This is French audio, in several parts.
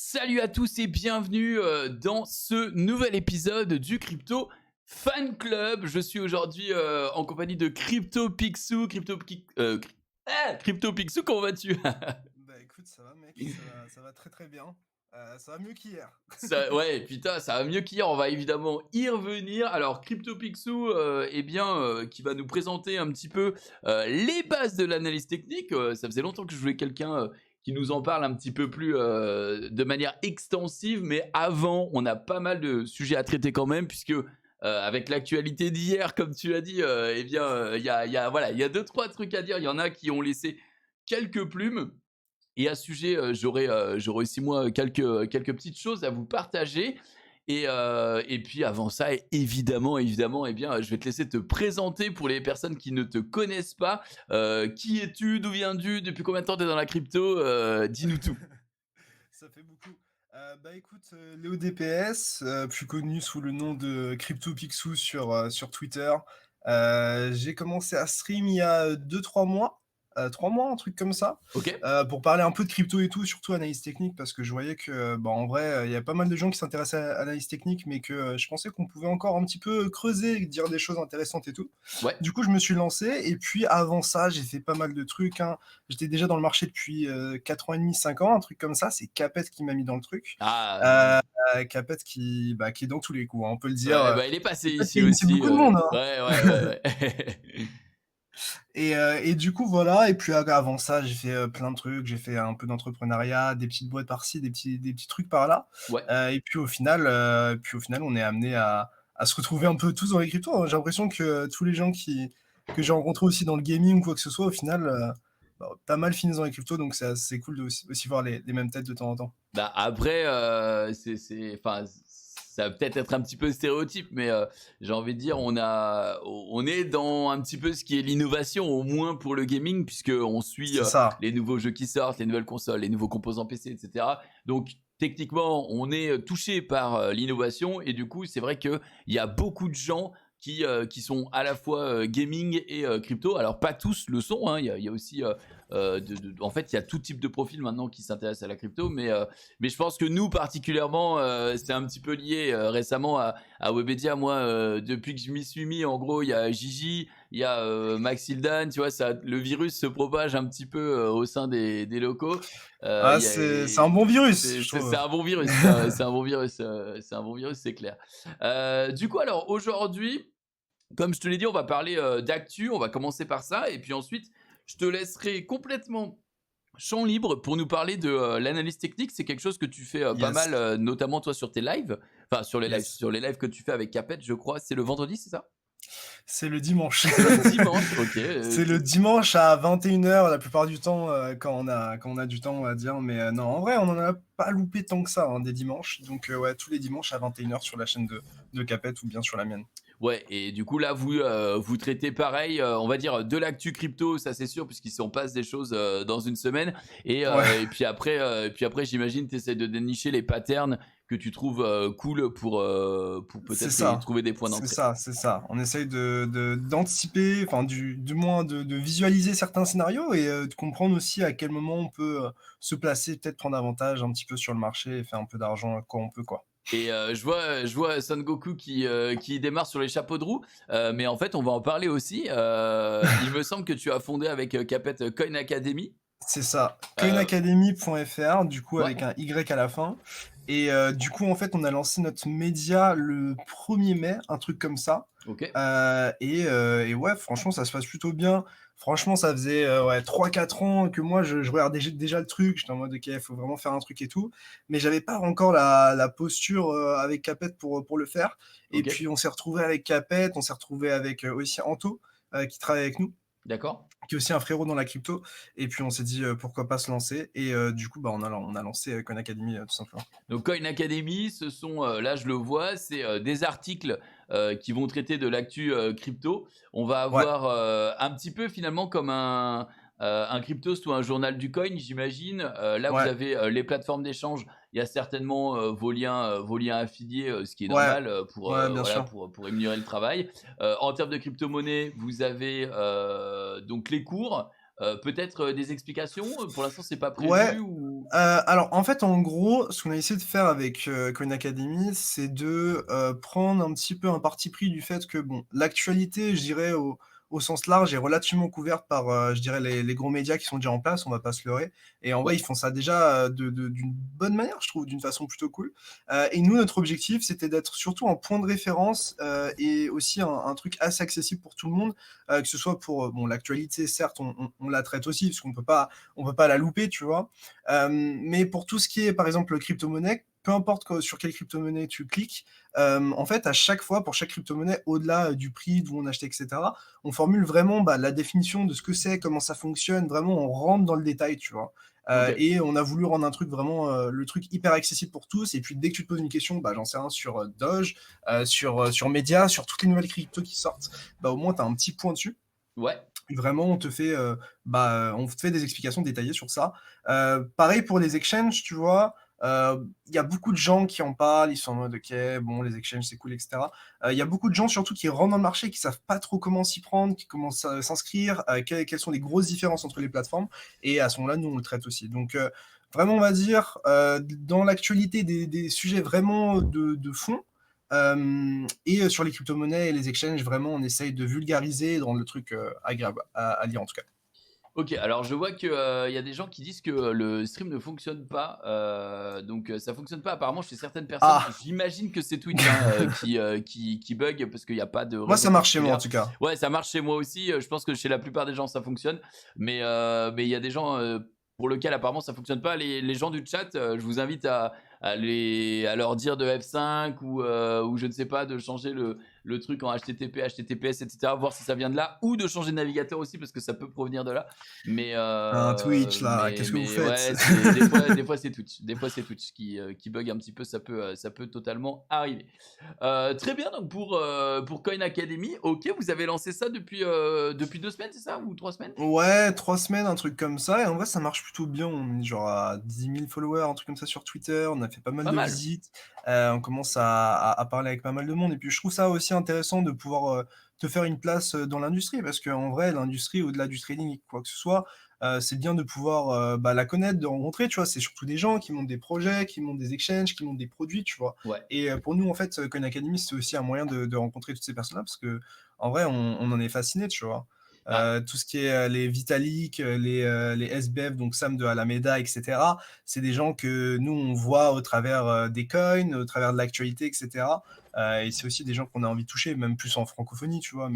Salut à tous et bienvenue dans ce nouvel épisode du Crypto Fan Club. Je suis aujourd'hui en compagnie de Crypto Picsou. Crypto Picsou, comment vas-tu? Bah écoute, ça va mec, ça va très très bien. Ça va mieux qu'hier. Ouais, putain, ça va mieux qu'hier. On va évidemment y revenir. Alors, Crypto Picsou, qui va nous présenter un petit peu les bases de l'analyse technique. Ça faisait longtemps que je voulais quelqu'un qui nous en parle un petit peu plus de manière extensive. Mais avant, on a pas mal de sujets à traiter quand même, puisque avec l'actualité d'hier, comme tu l'as dit, voilà, il y a deux, trois trucs à dire. Il y en a qui ont laissé quelques plumes. Et à ce sujet, j'aurais aussi moi quelques petites choses à vous partager. Et puis avant ça, évidemment, eh bien, je vais te laisser te présenter pour les personnes qui ne te connaissent pas. Qui es-tu? D'où viens-tu? Depuis combien de temps tu es dans la crypto? Dis-nous tout. Ça fait beaucoup. Bah écoute, Léo DPS, plus connu sous le nom de Crypto Picsou sur Twitter. J'ai commencé à stream il y a 2-3 mois, 3 mois, un truc comme ça, Ok. pour parler un peu de crypto et tout, surtout analyse technique, parce que je voyais que, bah, en vrai, il y a pas mal de gens qui s'intéressent à l'analyse technique, mais que je pensais qu'on pouvait encore un petit peu creuser, dire des choses intéressantes et tout. Ouais. Du coup, je me suis lancé, et puis avant ça, j'ai fait pas mal de trucs, hein. J'étais déjà dans le marché depuis 4 ans et demi, 5 ans, un truc comme ça. C'est Capet qui m'a mis dans le truc. Ah. Euh, Capet qui est dans tous les coups, hein, on peut le dire. Ouais, bah il est passé Capet qui ici a initié aussi. beaucoup de monde, hein. Ouais, ouais, ouais, ouais. Et du coup, voilà. Et puis avant ça, j'ai fait plein de trucs. J'ai fait un peu d'entrepreneuriat, des petites boîtes par-ci, des petits trucs par-là. Ouais. Et puis au final, on est amené à se retrouver un peu tous dans les cryptos, hein. J'ai l'impression que tous les gens que j'ai rencontrés aussi dans le gaming ou quoi que ce soit, au final, bah, pas mal finissent dans les cryptos. Donc c'est cool de aussi voir les mêmes têtes de temps en temps. Bah après, enfin, ça va peut-être être un petit peu stéréotype, mais j'ai envie de dire, on est dans un petit peu ce qui est l'innovation, au moins pour le gaming, puisque on suit C'est ça. les nouveaux jeux qui sortent, les nouvelles consoles, les nouveaux composants PC, etc. Donc techniquement, on est touché par l'innovation, et du coup, c'est vrai que il y a beaucoup de gens qui sont à la fois gaming et crypto. Alors pas tous le sont, hein. Il y a aussi en fait, il y a tout type de profil maintenant qui s'intéressent à la crypto, mais je pense que nous particulièrement, c'est un petit peu lié récemment à Webedia. Moi, depuis que je m'y suis mis, en gros, il y a Gigi, il y a Maxildan, tu vois, le virus se propage un petit peu au sein des locaux. Ah, c'est un bon virus, je C'est trouve. un bon virus, c'est un bon virus, c'est un bon virus, c'est clair. Du coup, alors aujourd'hui, comme je te l'ai dit, on va parler d'actu, on va commencer par ça, et puis ensuite, je te laisserai complètement champ libre pour nous parler de l'analyse technique. C'est quelque chose que tu fais pas Yes, mal, notamment toi sur tes lives, enfin yes. sur les lives que tu fais avec Capet, je crois. C'est le vendredi, c'est ça? C'est le dimanche. C'est le dimanche, ok. C'est le dimanche à 21h la plupart du temps, quand on a du temps, on va dire. Mais non, en vrai, on n'en a pas loupé tant que ça, hein, des dimanches. Donc ouais, tous les dimanches à 21h sur la chaîne de Capet ou bien sur la mienne. Ouais, et du coup là, vous traitez pareil, on va dire de l'actu crypto, ça c'est sûr, puisqu'il s'en passe des choses dans une semaine. Ouais, Et puis après, j'imagine, tu essaies de dénicher les patterns que tu trouves cool pour c'est peut-être y ça. trouver des points C'est d'entrée. ça, c'est ça. On essaye d'anticiper, enfin du moins de visualiser certains scénarios, et de comprendre aussi à quel moment on peut se placer, peut-être prendre avantage un petit peu sur le marché et faire un peu d'argent quand on peut, quoi. Et je vois Son Goku qui démarre sur les chapeaux de roue, mais en fait, on va en parler aussi. Il me semble que tu as fondé avec Capet Coin Academy. C'est ça, Euh, coinacademy.fr, du coup ouais, avec un Y à la fin. Et du coup, en fait, on a lancé notre média le 1er mai, un truc comme ça. ok. Et ouais, franchement, ça se passe plutôt bien. Franchement, ça faisait ouais, 3-4 ans que moi, je regardais déjà le truc. J'étais en mode, ok, il faut vraiment faire un truc et tout. Mais j'avais pas encore la posture avec Capet pour le faire. Et Ok, puis, on s'est retrouvé avec Capet, on s'est retrouvé avec aussi Anto, qui travaille avec nous, d'accord. qui est aussi un frérot dans la crypto. Et puis on s'est dit pourquoi pas se lancer. Et du coup, bah, on a lancé Coin Academy, tout simplement. Donc Coin Academy, ce sont, là je le vois, c'est des articles qui vont traiter de l'actu crypto. On va Ouais, avoir un petit peu finalement comme un Cryptost ou un journal du coin, j'imagine. Là, vous ouais, avez les plateformes d'échange. Il y a certainement vos liens affiliés, ce qui est ouais, normal ouais, bien voilà, sûr. pour rémunérer le travail. En termes de crypto-monnaie, vous avez donc les cours. Peut-être des explications? Pour l'instant, c'est pas Ouais, prévu ou? alors, en fait, en gros, ce qu'on a essayé de faire avec, Coin Academy, c'est de, prendre un petit peu un parti pris du fait que, bon, l'actualité, je dirais, au sens large, est relativement couverte par, je dirais, les gros médias qui sont déjà en place, on va pas se leurrer et en vrai, Ouais, ils font ça déjà, d'une bonne manière, je trouve, d'une façon plutôt cool, et nous, notre objectif, c'était d'être surtout un point de référence, et aussi un truc assez accessible pour tout le monde, que ce soit pour, bon, l'actualité, certes, on la traite aussi parce qu'on peut pas la louper, tu vois? Mais pour tout ce qui est, par exemple, crypto-monnaie, peu importe sur quelle crypto-monnaie tu cliques, en fait, à chaque fois, pour chaque crypto-monnaie, au-delà, du prix, d'où on achetait et cetera, on formule vraiment, bah, la définition de ce que c'est, comment ça fonctionne, vraiment on rentre dans le détail, tu vois? OK. Et on a voulu rendre un truc vraiment, le truc hyper accessible pour tous et puis dès que tu te poses une question, bah, j'en sais rien sur, Doge, sur Média, sur toutes les nouvelles cryptos qui sortent, bah, au moins tu as un petit point dessus. Ouais, Vraiment, on te fait, on te fait des explications détaillées sur ça. Pareil pour les exchanges, tu vois? Il y a beaucoup de gens qui en parlent, ils sont en mode: «OK, bon, les exchanges, c'est cool et cetera». Il y a beaucoup de gens surtout qui rentrent dans le marché, qui savent pas trop comment s'y prendre, qui commencent à s'inscrire, quelles sont les grosses différences entre les plateformes et à ce moment-là, nous, on le traite aussi. Donc, vraiment, on va dire, dans l'actualité des sujets vraiment de fond, et sur les crypto-monnaies et les exchanges, vraiment, on essaye de vulgariser et de rendre le truc, agréable à lire, en tout cas. OK. Alors je vois que, il y a des gens qui disent que le stream ne fonctionne pas, donc ça fonctionne pas apparemment chez certaines personnes. Ah! J'imagine que c'est Twitch, hein, qui bug parce qu'il y a pas de Moi, raison ça marche chez moi, en particulière. tout cas. Ouais, ça marche chez moi aussi, je pense que chez la plupart des gens ça fonctionne, mais il y a des gens, pour lequel apparemment ça fonctionne pas. Les gens du chat, je vous invite à leur dire de F5 ou je ne sais pas, de changer le truc en HTTP, HTTPS, et cetera, voir si ça vient de là ou de changer de navigateur aussi parce que ça peut provenir de là. Mais, Un Twitch, là, qu'est-ce que vous mais faites? ouais, c'est des fois c'est Twitch. Des fois c'est Twitch qui bug un petit peu, ça peut totalement arriver. Très bien, donc pour Coin Academy, OK, vous avez lancé ça depuis 2 semaines, c'est ça? Ou 3 semaines? Ouais, 3 semaines, un truc comme ça et en vrai, ça marche plutôt bien. On est genre à 10 000 followers, un truc comme ça sur Twitter. On a fait pas mal Pas de mal. visites. On commence à parler avec pas mal de monde et puis je trouve ça aussi intéressant de pouvoir, te faire une place, dans l'industrie parce qu'en vrai, l'industrie, au-delà du trading et quoi que ce soit, c'est bien de pouvoir, bah, la connaître, de rencontrer, tu vois? C'est surtout des gens qui montent des projets, qui montent des exchanges, qui montent des produits, tu vois? Ouais. Et pour nous, en fait, Coin Academy, c'est aussi un moyen de rencontrer toutes ces personnes-là parce qu'en vrai, on en est fascinés, tu vois? Bah, Tout ce qui est, les Vitalik, les SBF, donc Sam de Alameda et cetera, c'est des gens que nous, on voit au travers, des coins, au travers de l'actualité et cetera, et c'est aussi des gens qu'on a envie de toucher, même plus en francophonie, tu vois?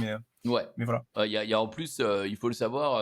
ouais. Mais voilà. Il y a en plus, il faut le savoir,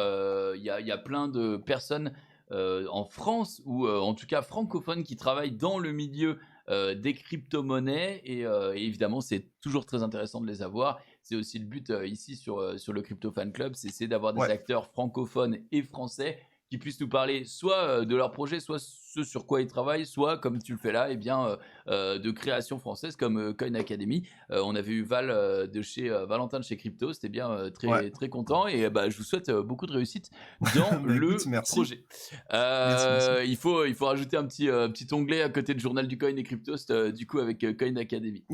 il y a plein de personnes, en France ou, en tout cas francophones qui travaillent dans le milieu, des crypto-monnaies et évidemment, c'est toujours très intéressant de les avoir. C'est aussi le but, ici sur le Crypto Fan Club, c'est essayer d'avoir des Ouais. acteurs francophones et français qui puissent nous parler soit, de leur projet, soit ce sur quoi ils travaillent, soit comme tu le fais là, et bien, de création française comme, Coin Academy. On avait eu Val de chez Valentin de chez Crypto, c'était bien, Ouais. très très content et bah, je vous souhaite beaucoup de réussite dans Bah, écoute, le merci. projet. Merci, merci. Il faut rajouter un petit onglet à côté de Journal du Coin et Cryptost, du coup avec Coin Academy.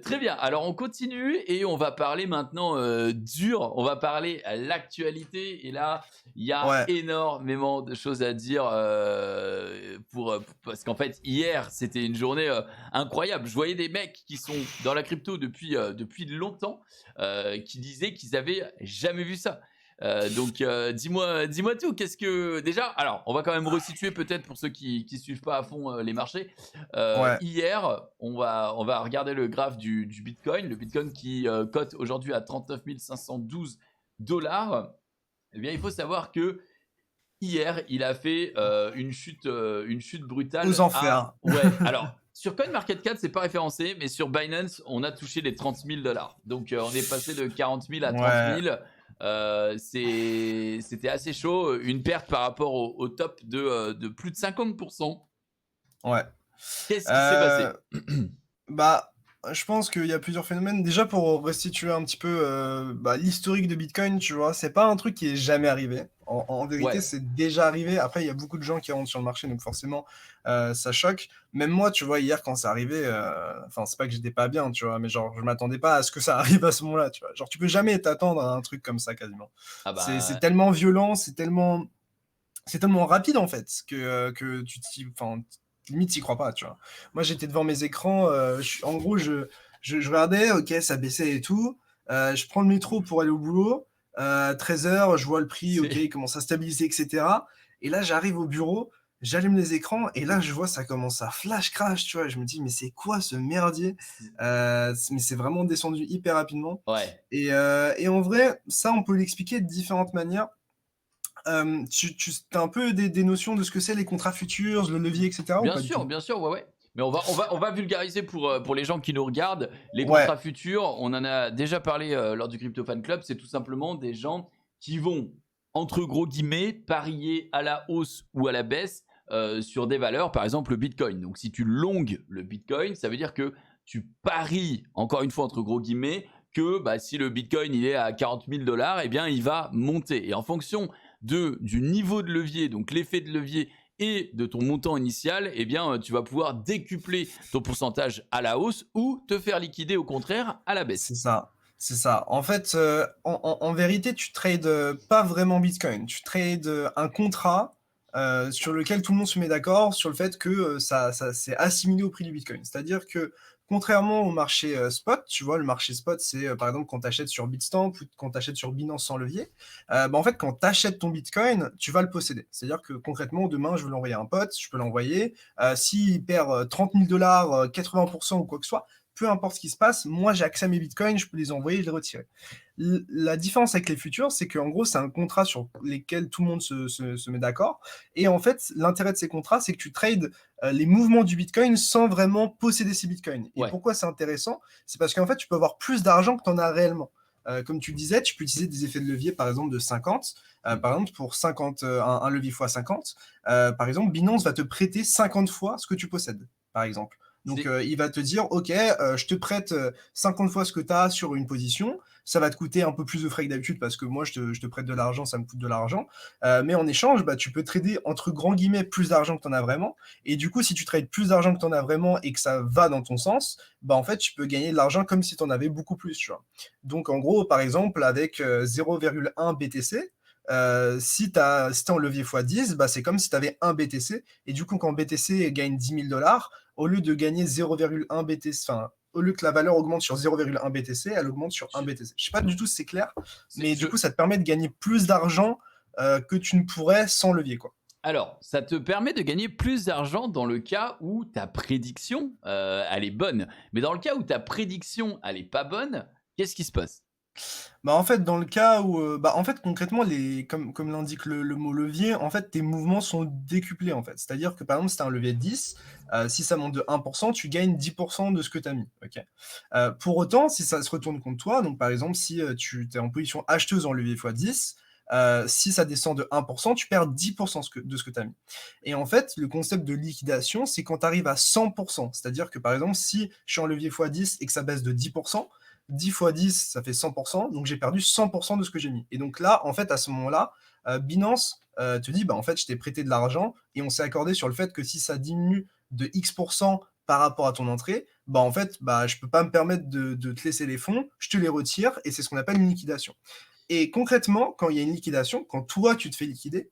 Très bien, alors on continue et on va parler maintenant dur, on va parler à l'actualité et là il y a Ouais. énormément de choses à dire parce qu'en fait hier c'était une journée incroyable. Je voyais des mecs qui sont dans la crypto depuis longtemps, qui disaient qu'ils avaient jamais vu ça. Donc dis-moi tout. Qu'est-ce que déjà? Alors, on va quand même resituer peut-être pour ceux qui suivent pas à fond les marchés. Ouais. Hier, on va regarder le graphe du Bitcoin. Le Bitcoin qui cote aujourd'hui à 39 512 dollars. Eh bien, il faut savoir que hier, il a fait une chute Aux brutale à. enfers. Ouais, alors, sur CoinMarketCap, c'est pas référencé, mais sur Binance, on a touché les 30 000 dollars. Donc, on est passé de 40 000 à 30 Ouais. 000. C'était assez chaud. Une perte par rapport au top de plus de 50%. Ouais. Qu'est-ce qui s'est Heu passé? Bah, je pense qu'il y a plusieurs phénomènes. Déjà pour restituer un petit peu, bah, l'historique de Bitcoin, tu vois? C'est pas un truc qui est jamais arrivé. En vérité, Ouais, c'est déjà arrivé. Après, il y a beaucoup de gens qui rentrent sur le marché, donc forcément, ça choque. Même moi, tu vois, hier, quand c'est arrivé, enfin, c'est pas que j'étais pas bien, tu vois? Mais genre, je m'attendais pas à ce que ça arrive à ce moment-là, tu vois? Genre, tu peux jamais t'attendre à un truc comme ça, quasiment. ah C'est bah, tellement violent, c'est tellement rapide, en fait, que enfin, limite, tu crois pas, tu vois? Moi, j'étais devant mes écrans, en gros, je regardais, OK, ça baissait et tout. Je prends le métro pour aller au boulot. 13 heures, je vois le prix, OK, c'est il commence à stabiliser, et cetera. Et là, j'arrive au bureau, j'allume les écrans et là, je vois ça commence à flash crash, tu vois? Je me dis: «Mais c'est quoi ce merdier?» c'est Mais c'est vraiment descendu hyper rapidement ouais. et en vrai, ça, on peut l'expliquer de différentes manières. Tu as un peu des notions de ce que c'est les contrats futurs, le levier et cetera ou pas du tout? Bien sûr, ouais, ouais. Mais on va vulgariser pour les gens qui nous regardent. Les Ouais, contrats futurs, on en a déjà parlé, lors du Crypto Fan Club, c'est tout simplement des gens qui vont, entre gros guillemets, «parier à la hausse ou à la baisse», sur des valeurs, par exemple le bitcoin. Donc si tu longues le bitcoin, ça veut dire que tu paries, encore une fois entre gros guillemets, que, bah, si le bitcoin il est à 40 000 $, eh bien il va monter et en fonction du niveau de levier, donc l'effet de levier et de ton montant initial, eh bien, tu vas pouvoir décupler ton pourcentage à la hausse ou te faire liquider au contraire à la baisse. c'est ça, c'est ça. En fait, en vérité, tu trades, pas vraiment Bitcoin. Tu trades, un contrat, sur lequel tout le monde se met d'accord sur le fait que, ça c'est assimilé au prix du Bitcoin. C'est-à-dire que, contrairement au marché, spot, tu vois? Le marché spot, c'est, par exemple, quand tu achètes sur Bitstamp ou quand tu achètes sur Binance sans levier. Bah, en fait, quand tu achètes ton Bitcoin, tu vas le posséder. C'est-à-dire que, concrètement, demain, je veux l'envoyer à un pote, je peux l'envoyer, s'il perd, 30 000 80 ou quoi que ce soit, peu importe ce qui se passe, moi j'ai accès à mes bitcoins, je peux les envoyer et les retirer. La différence avec les futurs, c'est qu'en gros, c'est un contrat sur lesquels tout le monde se met d'accord. Et en fait, l'intérêt de ces contrats, c'est que tu trades les mouvements du bitcoin sans vraiment posséder ces bitcoins. Et Ouais. pourquoi c'est intéressant? C'est parce qu'en fait, tu peux avoir plus d'argent que tu en as réellement. Comme tu le disais, tu peux utiliser des effets de levier, par exemple, de 50. Par exemple, pour 50, un levier x 50, par exemple, Binance va te prêter 50 fois ce que tu possèdes, par exemple. Donc, C'est il va te dire, OK, je te prête 50 fois ce que tu as sur une position. Ça va te coûter un peu plus de frais que d'habitude parce que moi, je te prête de l'argent, ça me coûte de l'argent. Mais en échange, bah, tu peux trader entre grands guillemets plus d'argent que tu en as vraiment. Et du coup, si tu trades plus d'argent que tu en as vraiment et que ça va dans ton sens, bah, en fait, tu peux gagner de l'argent comme si tu en avais beaucoup plus. Tu vois. Donc, en gros, par exemple, avec 0,1 BTC, si tu en levier x10, bah, c'est comme si tu avais un BTC. Et du coup, quand BTC gagne 10 000 $, au lieu de gagner 0,1 BTC, enfin, au lieu que la valeur augmente sur 0,1 BTC, elle augmente sur 1 je BTC. Je sais pas du tout si c'est clair, c'est mais je du coup, ça te permet de gagner plus d'argent que tu ne pourrais sans levier, quoi. alors, ça te permet de gagner plus d'argent dans le cas où ta prédiction, elle est bonne. Mais dans le cas où ta prédiction, elle est pas bonne, qu'est-ce qui se passe? Bah, en fait, dans le cas où, bah, en fait, concrètement, comme l'indique le mot levier, en fait, tes mouvements sont décuplés, en fait. C'est-à-dire que, par exemple, si tu as un levier de 10, si ça monte de 1%, tu gagnes 10% de ce que tu as mis, OK? Pour autant, si ça se retourne contre toi, donc par exemple, si, tu es en position acheteuse en levier x10, si ça descend de 1%, tu perds 10% de ce que tu as mis. Et en fait, le concept de liquidation, c'est quand tu arrives à 100%. C'est-à-dire que, par exemple, si je suis en levier x10 et que ça baisse de 10%, 10 fois 10, ça fait 100%, donc j'ai perdu 100% de ce que j'ai mis. Et donc là, en fait, à ce moment-là, Binance te dit, bah, en fait, je t'ai prêté de l'argent et on s'est accordé sur le fait que si ça diminue de X% par rapport à ton entrée, bah, en fait, bah, je peux pas me permettre de te laisser les fonds, je te les retire et c'est ce qu'on appelle une liquidation. Et concrètement, quand il y a une liquidation, quand toi, tu te fais liquider,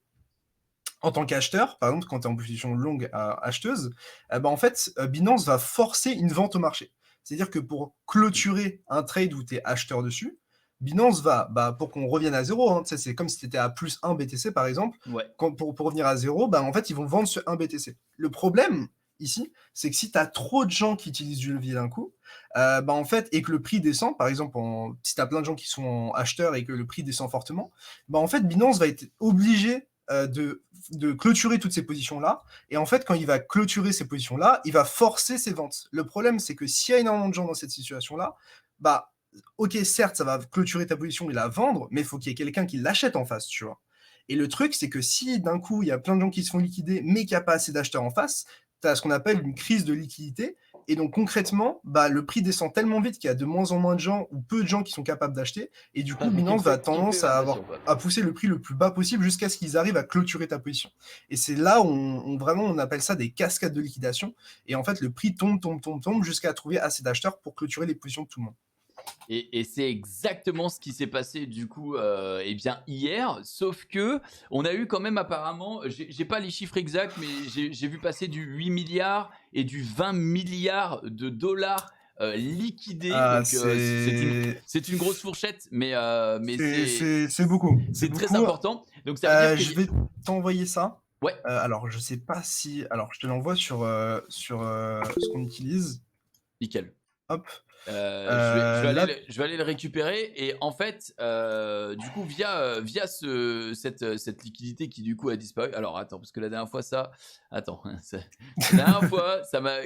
en tant qu'acheteur, par exemple, quand tu es en position longue acheteuse, bah, en fait, Binance va forcer une vente au marché. C'est-à-dire que pour Mmh. clôturer un trade où tu es acheteur dessus, Binance va, bah, pour qu'on revienne à zéro, hein, c'est comme si tu étais à plus 1 BTC par exemple, Ouais. pour revenir à zéro, bah, en fait, ils vont vendre ce 1 BTC. Le problème ici, c'est que si tu as trop de gens qui utilisent du levier d'un coup, bah, en fait, et que le prix descend, par exemple, si tu as plein de gens qui sont acheteurs et que le prix descend fortement, bah, en fait, Binance va être obligé de clôturer toutes ces positions-là. Et en fait, quand il va clôturer ces positions-là, il va forcer ses ventes. Le problème, c'est que s'il y a énormément de gens dans cette situation-là, bah, ok, certes, ça va clôturer ta position et la vendre, mais il faut qu'il y ait quelqu'un qui l'achète en face, tu vois. Et le truc, c'est que si d'un coup, il y a plein de gens qui se font liquider, mais qu'il n'y a pas assez d'acheteurs en face, tu as ce qu'on appelle une crise de liquidité. Et donc concrètement, bah, le prix descend tellement vite qu'il y a de moins en moins de gens ou peu de gens qui sont capables d'acheter. Et du coup, Binance va tendance à pousser le prix le plus bas possible jusqu'à ce qu'ils arrivent à clôturer ta position. Et c'est là où vraiment on appelle ça des cascades de liquidation. Et en fait, le prix tombe jusqu'à trouver assez d'acheteurs pour clôturer les positions de tout le monde. Et c'est exactement ce qui s'est passé du coup eh bien hier, sauf que on a eu quand même apparemment, j'ai pas les chiffres exacts, mais j'ai vu passer du 8 milliards et du 20 milliards de dollars liquidés. Donc c'est une grosse fourchette, mais c'est beaucoup. C'est très important. Donc ça veut dire que je vais t'envoyer ça. Ouais. Alors je sais pas si, alors je te l'envoie sur ce qu'on utilise. Nickel. Hop. Je vais aller le récupérer et en fait, du coup, via cette liquidité qui du coup a disparu. Alors attends, parce que la dernière fois la dernière fois,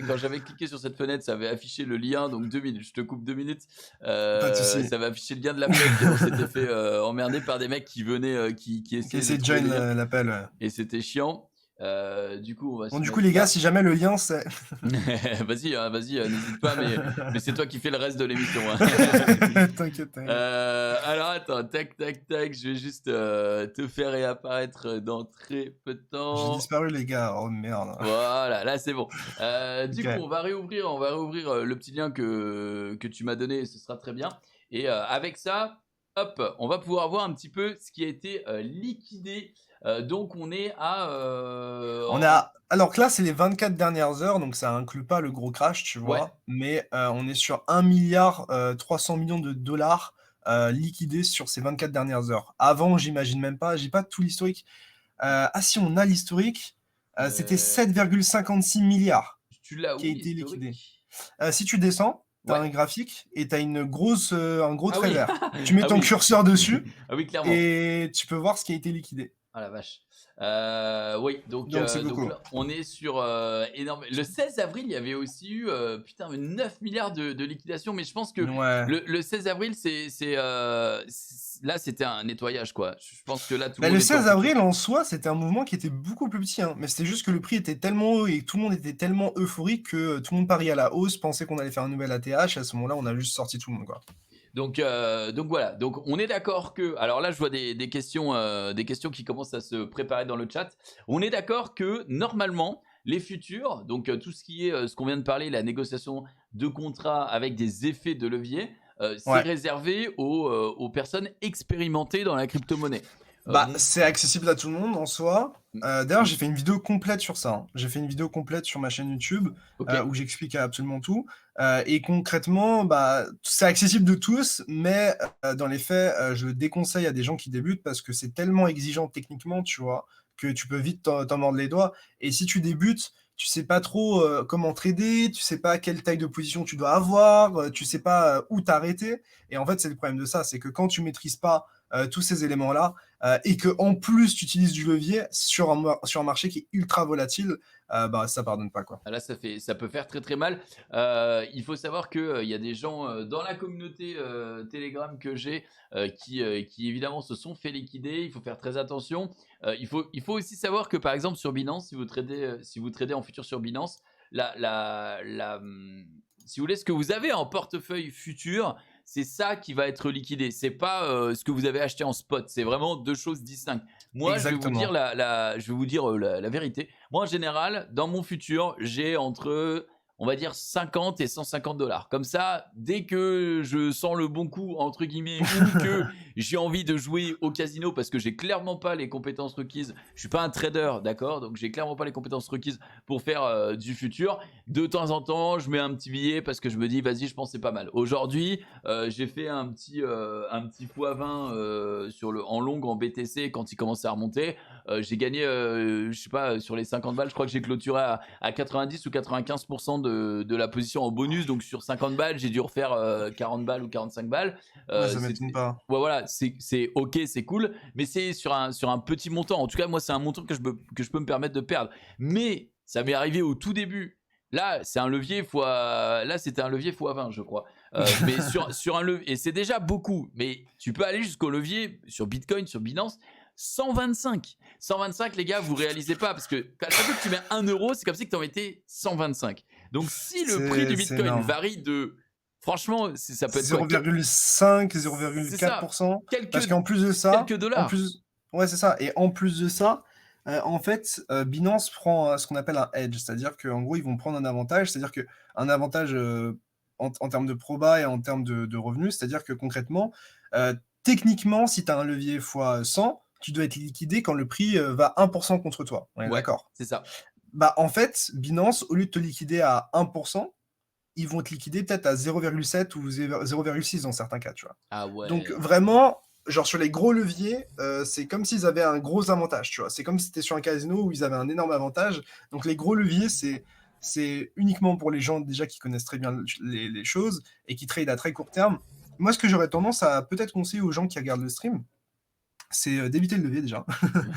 quand j'avais cliqué sur cette fenêtre, ça avait affiché le lien. Donc 2 minutes, je te coupe 2 minutes. Pas de souci. Ça avait affiché le lien de la fenêtre et on s'était fait emmerder par des mecs qui venaient, qui essayaient de join l'appel. Et c'était chiant. Du coup, les gars, si jamais le lien c'est. vas-y, n'hésite pas, mais c'est toi qui fais le reste de l'émission. Hein. T'inquiète. Alors attends, tac, je vais juste te faire réapparaître dans très peu de temps. J'ai disparu les gars, oh merde. Voilà, là c'est bon. Du coup, on va réouvrir le petit lien que tu m'as donné, ce sera très bien. Et avec ça, hop, on va pouvoir voir un petit peu ce qui a été liquidé. Donc on est à... Alors que là, c'est les 24 dernières heures, donc ça inclut pas le gros crash, tu vois. Ouais. Mais on est sur 1 milliard 300 millions de dollars liquidés sur ces 24 dernières heures. Avant, j'imagine même pas, j'ai pas tout l'historique. Si, on a l'historique. C'était 7,56 milliards qui a été liquidé. Si tu descends, t'as un graphique et t'as un gros trait vert. Tu mets ton curseur dessus clairement. Et tu peux voir ce qui a été liquidé. Ah la vache. Oui, donc là, on est sur énorme. Le 16 avril, il y avait aussi eu 9 milliards de liquidation, mais je pense que le 16 avril, là, c'était un nettoyage, quoi. Je pense que là, tout le monde. Le 16 avril, en soi, c'était un mouvement qui était beaucoup plus petit, hein, mais c'était juste que le prix était tellement haut et tout le monde était tellement euphorique que tout le monde pariait à la hausse, pensait qu'on allait faire un nouvel ATH. À ce moment-là, on a juste sorti tout le monde, quoi. Donc voilà, donc on est d'accord que, alors là je vois des questions qui commencent à se préparer dans le chat. On est d'accord que normalement les futurs, donc tout ce qui est ce qu'on vient de parler, la négociation de contrats avec des effets de levier, c'est réservé aux personnes expérimentées dans la crypto-monnaie. C'est accessible à tout le monde en soi. D'ailleurs, j'ai fait une vidéo complète sur ça. Hein. J'ai fait une vidéo complète sur ma chaîne YouTube où j'explique absolument tout. Et concrètement, c'est accessible de tous, mais dans les faits, je le déconseille à des gens qui débutent parce que c'est tellement exigeant techniquement, tu vois, que tu peux vite t'en mordre les doigts. Et si tu débutes, tu sais pas trop comment trader, tu sais pas quelle taille de position tu dois avoir, tu sais pas où t'arrêter. Et en fait, c'est le problème de ça, c'est que quand tu maîtrises pas tous ces éléments-là, et que en plus tu utilises du levier sur un marché qui est ultra volatile, ça pardonne pas, quoi. Là, ça peut faire très très mal. Il faut savoir qu'il y a des gens dans la communauté Telegram que j'ai qui évidemment se sont fait liquider. Il faut faire très attention. Il faut aussi savoir que par exemple sur Binance, si vous tradez en futur sur Binance, si vous voulez, ce que vous avez en portefeuille futur, c'est ça qui va être liquidé. C'est pas ce que vous avez acheté en spot. C'est vraiment deux choses distinctes. Moi, Exactement. je vais vous dire la vérité. Moi, en général, dans mon futur, j'ai entre, on va dire, 50 et 150 $. Comme ça, dès que je sens le bon coup, entre guillemets, ou que j'ai envie de jouer au casino parce que j'ai clairement pas les compétences requises. Je suis pas un trader, d'accord? Donc, j'ai clairement pas les compétences requises pour faire du futur. De temps en temps, je mets un petit billet parce que je me dis, vas-y, je pense que c'est pas mal. Aujourd'hui, j'ai fait un petit x20 en longue en BTC quand il commençait à remonter. J'ai gagné, je sais pas, sur les 50 balles, je crois que j'ai clôturé à 90 ou 95% de la position en bonus. Donc sur 50 balles, j'ai dû refaire 40 balles ou 45 balles. Ça m'étonne pas. Ouais, voilà, c'est ok, c'est cool, mais c'est sur un petit montant. En tout cas, moi, c'est un montant que je peux me permettre de perdre. Mais ça m'est arrivé au tout début. Là, c'est un levier c'était un levier x20, je crois. Mais sur un levier, et c'est déjà beaucoup. Mais tu peux aller jusqu'au levier sur Bitcoin, sur Binance. 125, les gars, vous réalisez pas parce que à chaque fois que tu mets 1 euro, c'est comme si tu en mettais 125. Donc si le prix du C'est Bitcoin énorme. varie de, franchement, ça peut être quoi? 0,5, C'est ça, 0,4%. Parce quelques, qu'en plus de ça, quelques en dollars. plus, ouais, c'est ça. Et en plus de ça, en fait, Binance prend ce qu'on appelle un hedge, c'est-à-dire qu'en gros, ils vont prendre un avantage, c'est-à-dire qu'un avantage en termes de proba et en termes de revenus, c'est-à-dire que concrètement, techniquement, si tu as un levier fois 100, tu dois être liquidé quand le prix va 1% contre toi. On est Ouais, d'accord? c'est ça. Bah, en fait, Binance, au lieu de te liquider à 1%, ils vont te liquider peut-être à 0,7 ou 0,6 dans certains cas, tu vois. Ah Donc ouais. vraiment, genre sur les gros leviers, c'est comme s'ils avaient un gros avantage, tu vois. C'est comme si c'était sur un casino où ils avaient un énorme avantage. Donc les gros leviers, c'est uniquement pour les gens déjà qui connaissent très bien les choses et qui tradent à très court terme. Moi, ce que j'aurais tendance à peut-être conseiller aux gens qui regardent le stream, c'est d'éviter le levier déjà.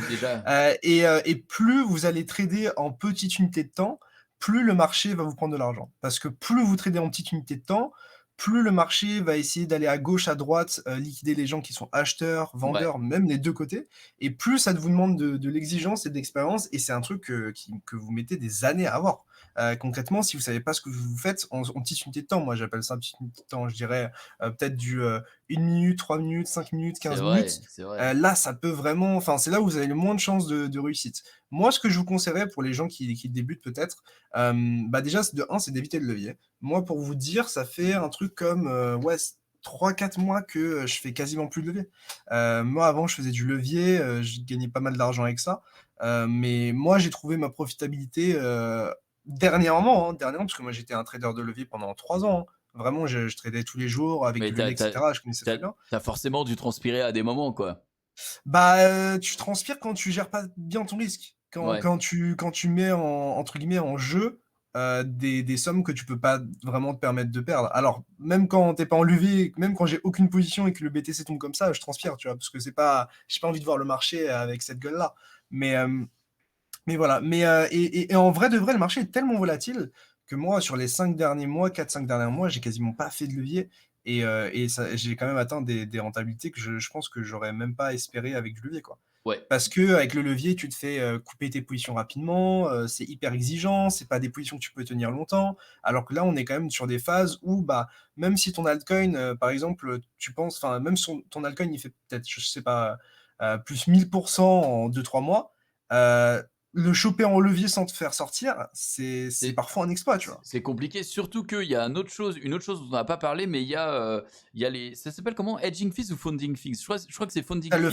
Déjà, Et plus vous allez trader en petite unité de temps, plus le marché va vous prendre de l'argent. Parce que plus vous tradez en petite unité de temps, plus le marché va essayer d'aller à gauche, à droite, liquider les gens qui sont acheteurs, ouais. vendeurs, même les 2 côtés et plus ça vous demande de l'exigence et de l'expérience et c'est un truc, que vous mettez des années à avoir. Concrètement, si vous savez pas ce que vous faites en petite unité de temps, moi j'appelle ça petite unité de temps, je dirais, peut-être 1 minute, 3 minutes, 5 minutes, C'est 15 vrai, minutes. c'est vrai. Là, ça peut vraiment enfin, c'est là où vous avez le moins de chances de réussite. Moi, ce que je vous conseillerais pour les gens qui débutent peut-être, bah, déjà, c'est de 1, c'est d'éviter le levier. Moi, pour vous dire, ça fait un truc comme, ouais, 3-4 mois que, je fais quasiment plus de levier. Moi, avant, je faisais du levier, je gagnais pas mal d'argent avec ça, mais moi, j'ai trouvé ma profitabilité, dernièrement, hein, dernièrement, parce que moi, j'étais un trader de levier pendant 3 ans, hein. Vraiment, je tradais tous les jours avec Mais du levier et cetera, je connaissais très bien. tu as forcément dû transpirer à des moments, quoi. Bah, tu transpires quand tu gères pas bien ton risque. Quand Ouais. quand tu mets entre guillemets «en jeu», des sommes que tu peux pas vraiment te permettre de perdre. Alors, même quand tu es pas en levier, même quand j'ai aucune position et que le BTC tombe comme ça, je transpire, tu vois? Parce que c'est pas j'ai pas envie de voir le marché avec cette gueule-là. Mais, mais voilà, et en vrai de vrai, le marché est tellement volatile que moi, sur les 5 derniers mois, 4-5 derniers mois, j'ai quasiment pas fait de levier et ça j'ai quand même atteint des rentabilités que je pense que j'aurais même pas espéré avec du levier, quoi. Ouais. Parce qu'avec le levier, tu te fais, couper tes positions rapidement, c'est hyper exigeant, c'est pas des positions que tu peux tenir longtemps. Alors que là, on est quand même sur des phases où, bah, même si ton altcoin, par exemple, tu penses enfin, même ton altcoin, il fait peut-être, je sais pas, plus 1000 en 2-3 mois, heu, le choper en levier sans te faire sortir, c'est C'est parfois un exploit, tu vois? c'est compliqué, surtout qu'il y a une autre chose dont on n'a pas parlé, mais il y a les, ça s'appelle comment? Hedging fees ou funding fees? Je crois que c'est funding Tu fees.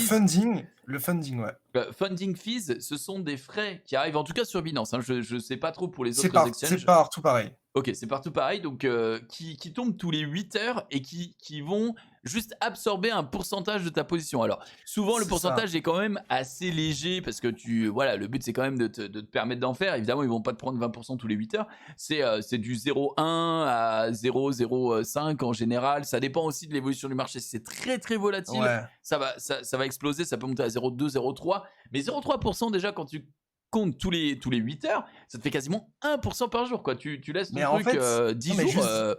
le funding, ouais. Funding fees, ce sont des frais qui arrivent, en tout cas sur Binance, hein, je ne sais pas trop pour les C'est autres c'est exchanges. partout pareil. OK, c'est partout pareil, donc qui tombent tous les 8 heures et qui vont juste absorber un pourcentage de ta position. Alors, souvent, le C'est ça. pourcentage est quand même assez léger parce que voilà, le but, c'est quand même de te permettre d'en faire. Évidemment, ils vont pas te prendre 20% tous les 8 heures. C'est du 0,1 à 0,05 en général. Ça dépend aussi de l'évolution du marché. Si c'est très, très volatile, Ouais. ça va exploser. Ça peut monter à 0,2, 0,3. Mais 0,3% déjà, quand tu comptes tous les 8 heures, ça te fait quasiment 1% par jour, quoi. Tu laisses ton Mais en truc fait 10 non mais jours. juste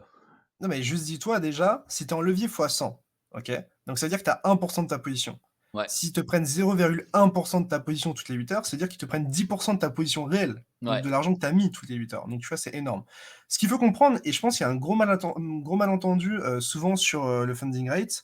non mais juste dis-toi déjà, si tu es en levier fois 100, OK? Donc ça veut dire que tu as 1 de ta position. Ouais, S'ils te prennent 0,1 de ta position toutes les 8 heures, c'est-à-dire qu'ils te prennent 10 de ta position réelle, donc ouais, de l'argent que tu as mis toutes les 8 heures. Donc tu vois, c'est énorme. Ce qu'il faut comprendre et je pense qu'il y a un gros malentendu, souvent sur, le funding rate,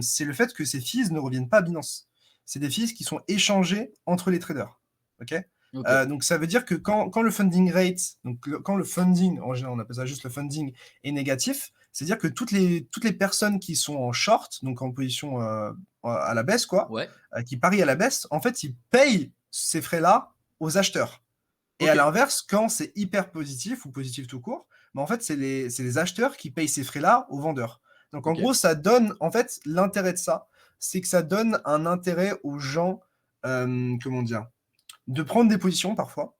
c'est le fait que ces fees ne reviennent pas à Binance. C'est des fees qui sont échangés entre les traders, OK? OK. Donc ça veut dire que quand le funding rate, donc quand le funding, en général on appelle ça juste le funding, est négatif, c'est-à-dire que toutes les personnes qui sont en short, donc en position à la baisse, quoi, Ouais, qui parient à la baisse, en fait, ils payent ces frais-là aux acheteurs. Et à OK, l'inverse, quand c'est hyper positif ou positif tout court, bah, en fait, c'est les acheteurs qui payent ces frais-là aux vendeurs. Donc en OK. gros, ça donne, en fait, l'intérêt de ça, c'est que ça donne un intérêt aux gens, comment dire, de prendre des positions parfois,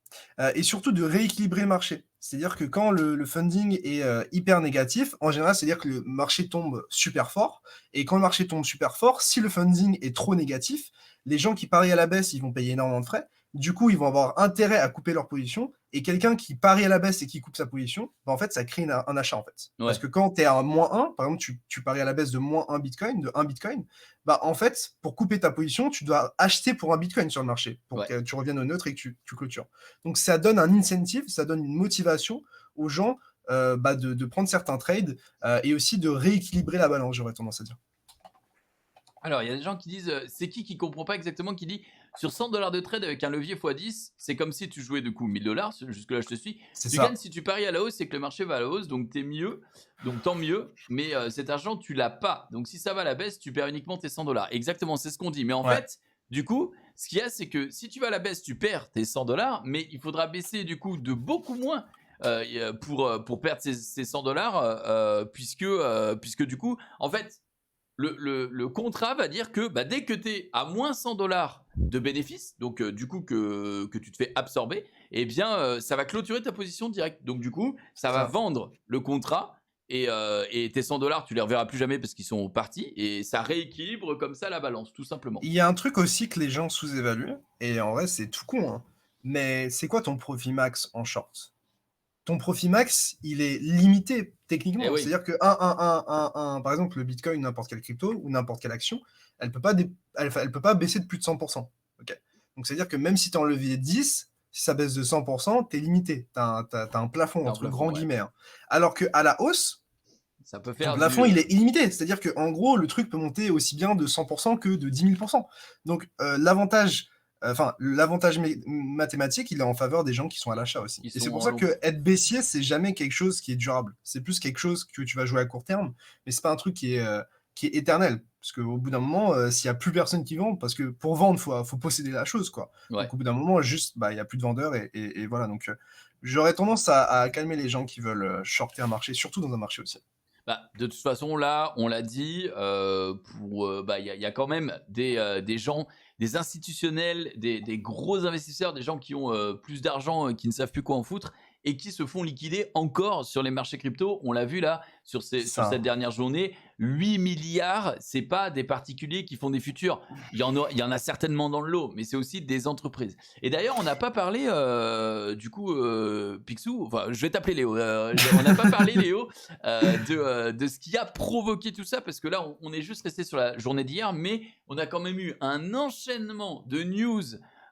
et surtout de rééquilibrer le marché. C'est-à-dire que quand le funding est, hyper négatif, en général, c'est-à-dire que le marché tombe super fort et quand le marché tombe super fort, si le funding est trop négatif, les gens qui parient à la baisse, ils vont payer énormément de frais. Du coup, ils vont avoir intérêt à couper leur position et quelqu'un qui parie à la baisse et qui coupe sa position, bah, en fait, ça crée un achat, en fait. Parce Ouais. que quand tu es à -1, par exemple, tu paries à la baisse de -1 bitcoin, de 1 bitcoin, bah, en fait, pour couper ta position, tu dois acheter pour 1 bitcoin sur le marché, pour Ouais. que tu reviennes au neutre et que tu clôtures. Donc ça donne un incentive, ça donne une motivation aux gens, bah, de prendre certains trades, et aussi de rééquilibrer la balance, j'aurais tendance à dire. Alors, il y a des gens qui disent, c'est qui comprend pas exactement, qui dit sur 100 dollars de trade avec un levier x10, c'est comme si tu jouais de coup 1000 dollars. Jusque-là, je te suis. C'est Tu gagnes ça. si tu paries à la hausse, c'est que le marché va à la hausse, donc t'es mieux, donc tant mieux. Mais cet argent, tu l'as pas. Donc si ça va à la baisse, tu perds uniquement tes 100 dollars. Exactement, c'est ce qu'on dit. Mais en Ouais. fait, du coup, ce qu'il y a, c'est que si tu vas à la baisse, tu perds tes 100 dollars, mais il faudra baisser du coup de beaucoup moins. Pour perdre ces 100 dollars, puisque du coup, en fait, le contrat va dire que bah, dès que tu es à moins 100 dollars de bénéfices, donc du coup que tu te fais absorber, eh bien ça va clôturer ta position directe. Donc du coup, ça C'est va ça. vendre le contrat et tes 100 dollars, tu les reverras plus jamais parce qu'ils sont partis et ça rééquilibre comme ça la balance, tout simplement. Il y a un truc aussi que les gens sous-évaluent, et en vrai, c'est tout con, hein, mais c'est quoi ton profit max en short? Ton profit max, il est limité Eh techniquement. oui, C'est-à-dire que par exemple, le Bitcoin, n'importe quelle crypto ou n'importe quelle action, elle peut pas baisser de plus de 100%. Ok. Donc, c'est-à-dire que même si tu en levier 10, si ça baisse de 100%, tu es limité. Tu as, un plafond, c'est un entre plafond, grands ouais. guillemets, hein. Alors qu'à la hausse, Ça peut ton faire du... plafond, il est illimité. C'est-à-dire qu'en gros, le truc peut monter aussi bien de 100% que de 10 000%. Donc, l'avantage mathématique, il est en faveur des gens qui sont à l'achat aussi. Ils Et c'est sont pour en ça long. que être baissier, c'est jamais quelque chose qui est durable. C'est plus quelque chose que tu vas jouer à court terme, mais c'est pas un truc qui est éternel. Parce qu'au bout d'un moment, s'il y a plus personne qui vend, parce que pour vendre, faut posséder la chose, quoi. Ouais. Donc au bout d'un moment, juste, bah, il y a plus de vendeurs et voilà. Donc j'aurais tendance à calmer les gens qui veulent shorter un marché, surtout dans un marché aussi. Bah, de toute façon, là, on l'a dit, bah, il y a quand même des gens, des institutionnels, des gros investisseurs, des gens qui ont plus d'argent, qui ne savent plus quoi en foutre et qui se font liquider encore sur les marchés crypto. On l'a vu là, C'est sur cette ça. dernière journée, 8 milliards, c'est pas des particuliers qui font des futurs. Il y en a certainement dans le lot, mais c'est aussi des entreprises. Et d'ailleurs, on n'a pas parlé, du coup, Picsou, enfin, je vais t'appeler Léo. On n'a pas parlé, Léo, de ce qui a provoqué tout ça, parce que là, on est juste resté sur la journée d'hier, mais on a quand même eu un enchaînement de news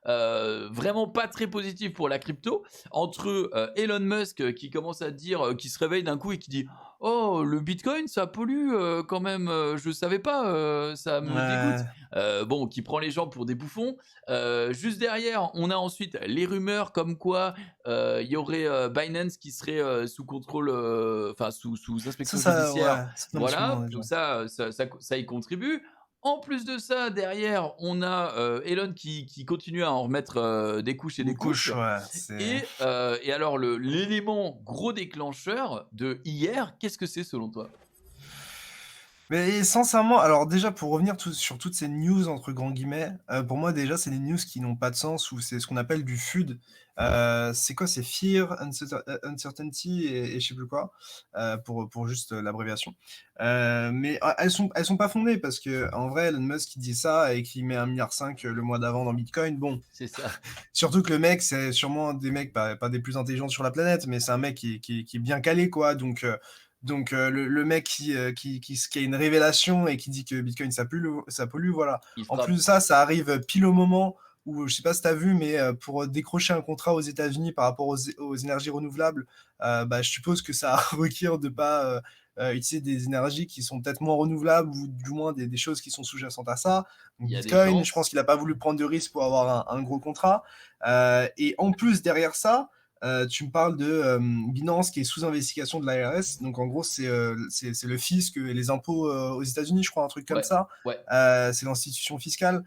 vraiment pas très positif pour la crypto, entre Elon Musk qui commence à dire, qui se réveille d'un coup et qui dit oh, le Bitcoin ça pollue quand même, je savais pas, ça me dégoûte. Ouais. Bon, qui prend les gens pour des bouffons. Juste derrière, on a ensuite les rumeurs comme quoi il y aurait Binance qui serait sous contrôle, enfin sous inspection judiciaire. Ouais, ça fait un petit moment Voilà, déjà. donc ça y contribue. En plus de ça, derrière, on a Elon qui continue à en remettre des couches et des Une couches. couche, ouais, c'est Et alors, l'élément gros déclencheur de hier, qu'est-ce que c'est selon toi? mais sincèrement, alors déjà pour revenir sur toutes ces news entre grands guillemets, pour moi déjà c'est des news qui n'ont pas de sens ou c'est ce qu'on appelle du FUD. C'est quoi? C'est Fear, Uncertainty et je sais plus quoi, pour juste, l'abréviation. Mais elles sont pas fondées parce que en vrai Elon Musk il dit ça et qu'il met 1,5 milliard le mois d'avant dans Bitcoin. Bon, C'est ça. surtout que le mec, c'est sûrement un des mecs pas des plus intelligents sur la planète, mais c'est un mec qui est bien calé, quoi. Donc le mec qui a une révélation et qui dit que Bitcoin ça pollue, voilà. Il En plus frappe. de ça, ça arrive pile au moment où, je sais pas si tu as vu, mais pour décrocher un contrat aux États-Unis par rapport aux énergies renouvelables, bah, je suppose que ça requiert de pas utiliser des énergies qui sont peut-être moins renouvelables ou du moins des choses qui sont sous-jacentes à ça. Donc Il y a des Bitcoin, je pense chances. qu'il n'a pas voulu prendre de risque pour avoir un gros contrat. Et en plus, derrière ça, tu me parles de Binance qui est sous investigation de l'IRS. Donc en gros, c'est le fisc et les impôts aux États-Unis, je crois, un truc comme Ouais, ça. ouais. C'est l'institution fiscale.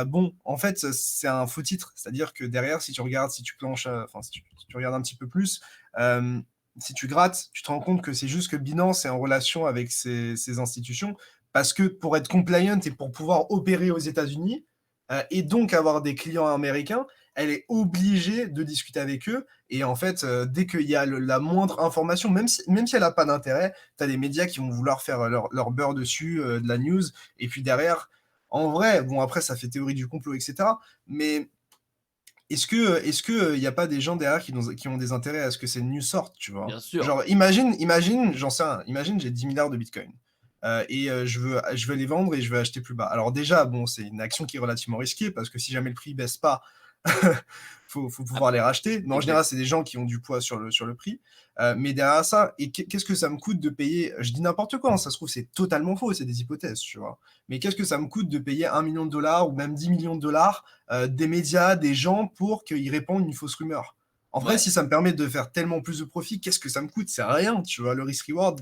Bon, en fait, c'est un faux titre. C'est-à-dire que derrière, si tu regardes, si tu planches, enfin, si tu regardes un petit peu plus, euh, si tu grattes, tu te rends compte que c'est juste que Binance est en relation avec ces institutions parce que pour être compliant et pour pouvoir opérer aux États-Unis et donc avoir des clients américains, elle est obligée de discuter avec eux. Et en fait, dès qu'il y a la moindre information, même si elle n'a pas d'intérêt, tu as des médias qui vont vouloir faire leur beurre dessus, de la news. Et puis derrière, en vrai, bon, après, ça fait théorie du complot, etc. Mais est-ce que il y a pas des gens derrière qui ont des intérêts à ce que ces news sortent, tu vois? Bien sûr. Genre imagine, j'en sais rien, imagine j'ai 10 milliards de bitcoin, je veux les vendre et je veux acheter plus bas. Alors déjà, bon, c'est une action qui est relativement risquée parce que si jamais le prix baisse pas, faut Ah, pouvoir les racheter. Mais en exact. général, c'est des gens qui ont du poids sur le prix. Mais derrière ça, et qu'est-ce que ça me coûte de payer? Je dis n'importe quoi, hein, ça se trouve, c'est totalement faux, c'est des hypothèses, tu vois? Mais qu'est-ce que ça me coûte de payer 1 million de dollars ou même 10 millions de dollars, des médias, des gens pour qu'ils répandent une fausse rumeur? En vrai, Ouais. si ça me permet de faire tellement plus de profit, qu'est-ce que ça me coûte? C'est rien, tu vois? Le risk reward,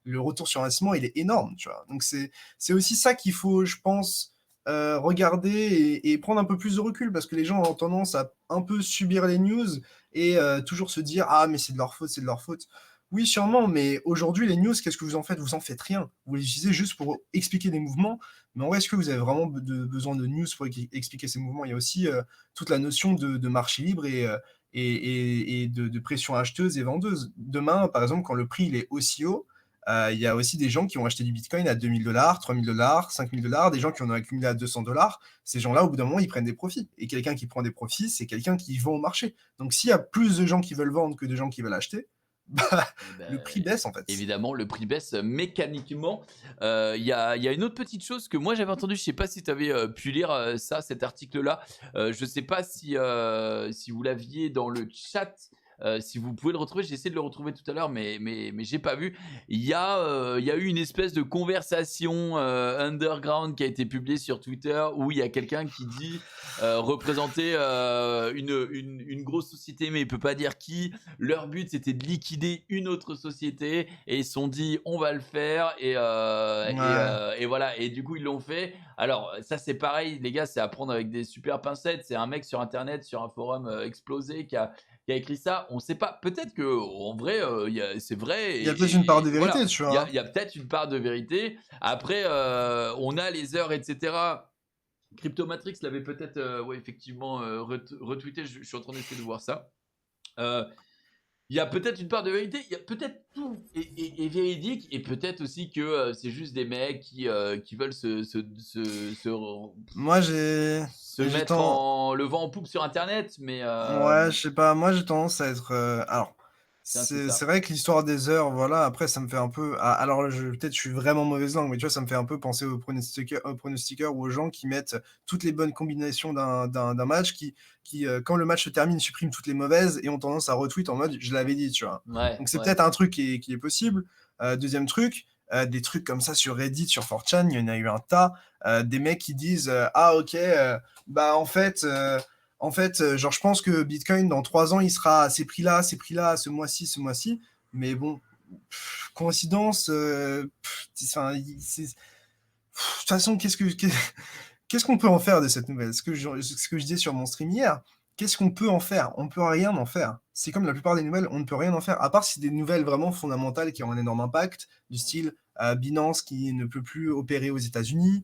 le retour sur investissement, il est énorme, tu vois? Donc c'est aussi ça qu'il faut, je pense, regarder et prendre un peu plus de recul parce que les gens ont tendance à un peu subir les news et toujours se dire: «Ah mais c'est de leur faute, c'est de leur faute». Oui, sûrement, mais aujourd'hui les news, qu'est-ce que vous en faites? Vous en faites rien. Vous les utilisez juste pour expliquer des mouvements, mais en vrai, est-ce que vous avez vraiment besoin de news pour expliquer ces mouvements? Il y a aussi, toute la notion de marché libre et de pression acheteuse et vendeuse. Demain, par exemple, quand le prix il est aussi haut, il y a aussi des gens qui ont acheté du bitcoin à 2 000 $, 3 000 $, 5 000 $, des gens qui en ont accumulé à 200 $. Ces gens-là, au bout d'un moment, ils prennent des profits et quelqu'un qui prend des profits, c'est quelqu'un qui vend au marché. Donc s'il y a plus de gens qui veulent vendre que de gens qui veulent acheter, bah, Eh le ben, prix baisse, en fait. évidemment, le prix baisse mécaniquement. Il y a une autre petite chose que moi j'avais entendu, je ne sais pas si tu avais pu lire ça, cet article-là. Je ne sais pas si vous l'aviez dans le chat. Si vous pouvez le retrouver, j'ai essayé de le retrouver tout à l'heure, mais j'ai pas vu. Il y a eu une espèce de conversation underground qui a été publiée sur Twitter où il y a quelqu'un qui dit représenter une grosse société, mais il peut pas dire qui. Leur but, c'était de liquider une autre société et ils se sont dit, on va le faire. Ouais, Et voilà. Et du coup, ils l'ont fait. Alors, ça, c'est pareil, les gars, c'est à prendre avec des super pincettes. C'est un mec sur Internet, sur un forum explosé, qui a écrit ça. On ne sait pas. Peut-être que en vrai, c'est vrai. il y a peut-être une part de vérité, Voilà. tu Il y a, vois. il y a peut-être une part de vérité. Après, on a les heures, etc. Cryptomatrix l'avait peut-être ouais, effectivement retweeté. Je suis en train d'essayer de voir ça. Euh, il y a peut-être une part de vérité, il y a peut-être tout est véridique, et peut-être aussi que c'est juste des mecs qui veulent Moi, j'ai se j'ai mettre tendance. en le vent en poupe sur Internet, mais Ouais, je sais pas, moi j'ai tendance à être, alors, c'est c'est ça. vrai que l'histoire des heures, voilà, après ça me fait un peu, alors peut-être je suis vraiment mauvaise langue, mais tu vois, ça me fait un peu penser aux pronostiqueurs ou aux gens qui mettent toutes les bonnes combinaisons d'un match qui, quand le match se termine, suppriment toutes les mauvaises et ont tendance à retweet en mode: «Je l'avais dit», tu vois? Ouais, Donc c'est ouais. peut-être un truc qui est possible. 2e truc, des trucs comme ça sur Reddit, sur 4chan, il y en a eu un tas, des mecs qui disent, «Ah OK, bah, en fait, genre, je pense que Bitcoin, dans 3 ans, il sera à ces prix-là, ce mois-ci, ce mois-ci. Mais bon, coïncidence, enfin, de toute façon, qu'est-ce qu'on peut en faire de cette nouvelle? Ce que je disais sur mon stream hier, qu'est-ce qu'on peut en faire? On peut rien en faire. C'est comme la plupart des nouvelles, on ne peut rien en faire, à part si c'est des nouvelles vraiment fondamentales qui ont un énorme impact, du style, Binance qui ne peut plus opérer aux États-Unis,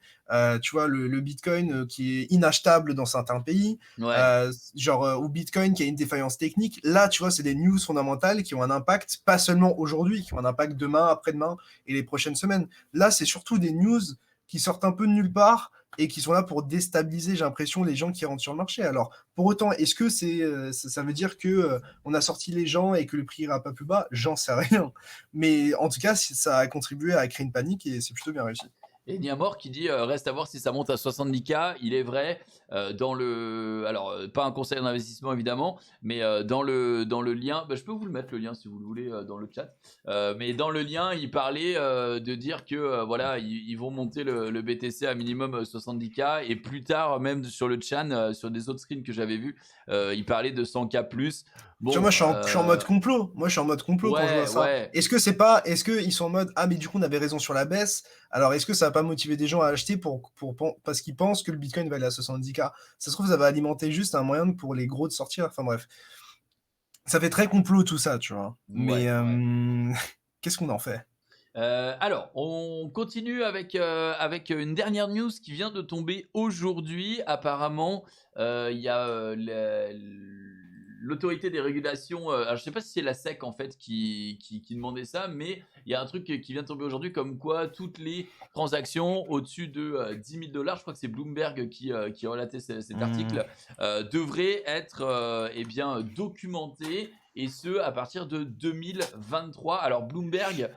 tu vois? Le bitcoin, qui est inachetable dans certains pays, Ouais. genre, ou bitcoin qui a une défaillance technique. Là, tu vois, c'est des news fondamentales qui ont un impact, pas seulement aujourd'hui, qui ont un impact demain, après-demain et les prochaines semaines. Là, c'est surtout des news qui sortent un peu de nulle part et qui sont là pour déstabiliser, j'ai l'impression, les gens qui rentrent sur le marché. Alors, pour autant, est-ce que ça veut dire que on a sorti les gens et que le prix ira pas plus bas? J'en sais rien. Mais en tout cas, ça a contribué à créer une panique et c'est plutôt bien réussi. Et Niamor qui dit reste à voir si ça monte à 70K. Il est vrai, dans le. Alors, pas un conseil d'investissement évidemment, mais dans le lien. Bah, je peux vous le mettre le lien si vous le voulez dans le chat. Mais dans le lien, il parlait de dire que voilà, ils vont monter le BTC à minimum 70K. Et plus tard, même sur le chan, sur des autres screens que j'avais vus, il parlait de 100K plus. Tu vois, moi, Bon, je suis en mode complot. Moi, je suis en mode complot quand je vois ouais, ça. ouais. Est-ce qu'ils sont en mode, ah, mais du coup, on avait raison sur la baisse. Alors, est-ce que ça va pas motiver des gens à acheter parce qu'ils pensent que le Bitcoin va aller à 70K? Ça se trouve, ça va alimenter juste un moyen pour les gros de sortir. Enfin, bref. Ça fait très complot tout ça, tu vois. Mais, Ouais, ouais. qu'est-ce qu'on en fait? Alors, on continue avec une dernière news qui vient de tomber aujourd'hui. Apparemment, il y a l'autorité des régulations, alors je sais pas si c'est la SEC en fait qui demandait ça, mais il y a un truc qui vient de tomber aujourd'hui comme quoi toutes les transactions au-dessus de 10 000 dollars, je crois que c'est Bloomberg qui relatait cet Mmh. article, devraient être eh bien, documentées et ce à partir de 2023. Alors Bloomberg,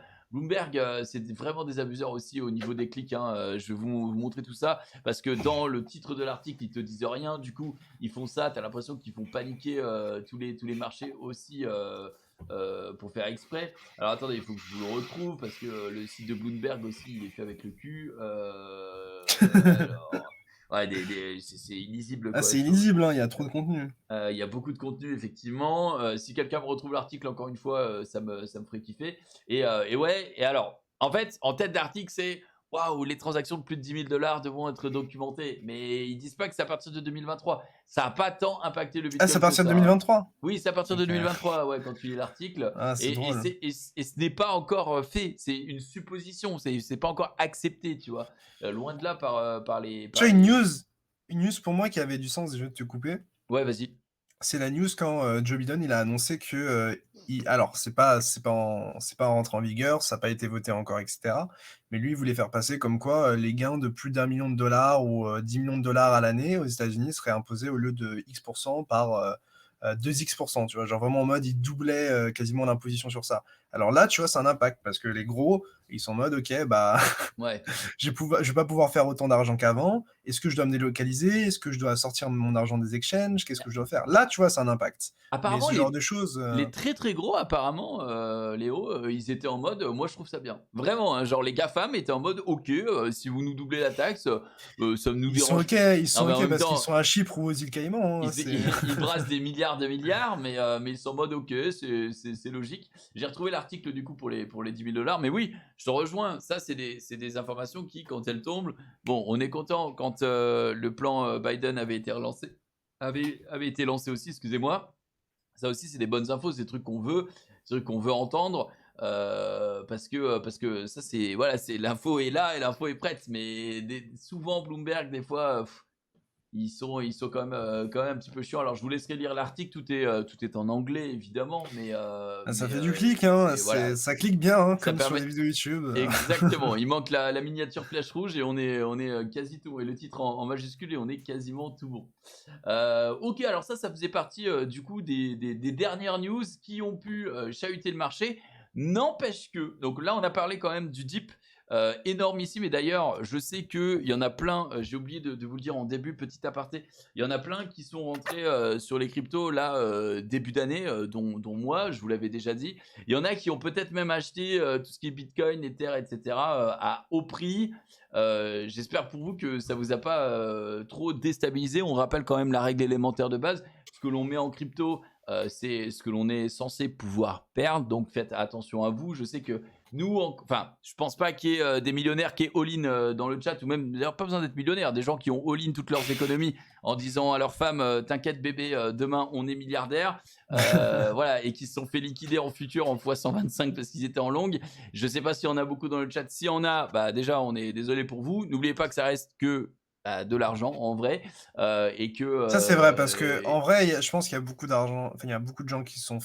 c'est vraiment des abuseurs aussi au niveau des clics, hein. Je vais vous montrer tout ça parce que dans le titre de l'article, ils te disent rien. Du coup, ils font ça. Tu as l'impression qu'ils font paniquer tous les marchés aussi pour faire exprès. Alors attendez, il faut que je vous le retrouve parce que le site de Bloomberg aussi, il est fait avec le cul. Alors, ouais, c'est illisible Ah, quoi. c'est illisible, hein, il y a trop de contenu. Il y a beaucoup de contenu, effectivement. Si quelqu'un me retrouve l'article, encore une fois, ça me ferait kiffer. Et ouais, et alors, en fait, en tête d'article, c'est waouh, les transactions de plus de 10 000 dollars devront être documentées. Mais ils disent pas que c'est à partir de 2023. Ça n'a pas tant impacté le Ah, c'est à Bitcoin que partir de ça, hein. 2023? Oui, c'est à partir de OK. 2023, ouais, quand tu lis l'article. Ah, c'est Et drôle. ce n'est pas encore fait. C'est une supposition. C'est pas encore accepté, tu vois. Loin de là par les. Tu vois, une news pour moi qui avait du sens, je vais te couper. Ouais, vas-y. C'est la news quand, Joe Biden, il a annoncé que, il alors c'est pas rentré en vigueur, ça n'a pas été voté encore et cetera, mais lui, il voulait faire passer comme quoi, les gains de plus d'1 million de dollars ou, 10 millions de dollars à l'année aux États-Unis seraient imposés au lieu de X par, 2X, tu vois? Genre vraiment en mode, il doublait, quasiment l'imposition sur ça. Alors là, tu vois, c'est un impact parce que les gros, ils sont en mode: «OK, bah, Ouais. je vais pas pouvoir faire autant d'argent qu'avant. Est-ce que je dois me délocaliser? Est-ce que je dois sortir mon argent des exchanges? Qu'est-ce que je dois faire?» Là, tu vois, c'est un impact. Mais Apparemment, ce genre de choses, les très très gros, apparemment, Léo, ils étaient en mode, moi je trouve ça bien. Vraiment, hein, genre les GAFAM étaient en mode, ok, si vous nous doublez la taxe, ça ne nous ils sont dérange. OK ils Non, sont mais en OK même parce qu'ils temps, sont à Chypre ou aux îles Caïmans, hein, ils, c'est ils brassent des milliards de milliards, mais ils sont en mode, ok, c'est logique. J'ai retrouvé l'article du coup pour les 10 000 dollars, mais oui, je te rejoins. Ça, c'est des informations qui, quand elles tombent, bon, on est content quand le plan Biden avait été relancé, avait été lancé aussi, excusez-moi. Ça aussi, c'est des bonnes infos, c'est des trucs qu'on veut, c'est des trucs qu'on veut entendre. Parce que ça, c'est voilà, c'est l'info est là et l'info est prête. Mais souvent, Bloomberg, des fois, ils sont quand même un petit peu chiants. Alors, je vous laisserai lire l'article, tout est en anglais, évidemment. Mais, euh, ah, ça mais, fait du euh, clic, hein, mais voilà, ça clique bien, hein, ça comme sur permet. les vidéos YouTube. Exactement, il manque la miniature flèche rouge et on est quasi tout. Et le titre en majuscule et on est quasiment tout bon. Ok, alors ça faisait partie du coup des dernières news qui ont pu chahuter le marché. N'empêche que, donc là on a parlé quand même du dip énormissime. Et d'ailleurs, je sais qu'il y en a plein, j'ai oublié de vous le dire en début, petit aparté, il y en a plein qui sont rentrés sur les cryptos là début d'année, dont moi, je vous l'avais déjà dit. Il y en a qui ont peut-être même acheté tout ce qui est Bitcoin, Ether, etc. À haut prix. J'espère pour vous que ça vous a pas trop déstabilisé. On rappelle quand même la règle élémentaire de base. Ce que l'on met en crypto, c'est ce que l'on est censé pouvoir perdre. Donc faites attention à vous. Je sais que nous, enfin, je pense pas qu'il y ait des millionnaires qui aient all-in dans le chat, ou même d'ailleurs pas besoin d'être millionnaire, des gens qui ont all-in toutes leurs économies en disant à leur femme t'inquiète bébé, demain on est milliardaire, voilà, et qui se sont fait liquider en futur en x125 parce qu'ils étaient en longue. Je sais pas s'il y en a beaucoup dans le chat. S'il y en a, bah déjà on est désolé pour vous. N'oubliez pas que ça reste que de l'argent en vrai, et que Ça, c'est vrai parce que en vrai, je pense qu'il y a beaucoup d'argent, enfin, il y a beaucoup de gens qui se sont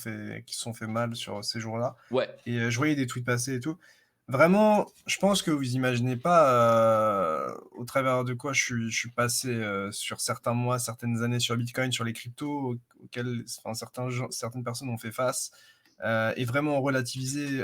fait mal sur ces jours-là. ouais, Et je voyais des tweets passer et tout. Vraiment, je pense que vous imaginez pas au travers de quoi je suis passé sur certains mois, certaines années sur Bitcoin, sur les cryptos auxquels enfin, certaines personnes ont fait face. Et vraiment relativiser.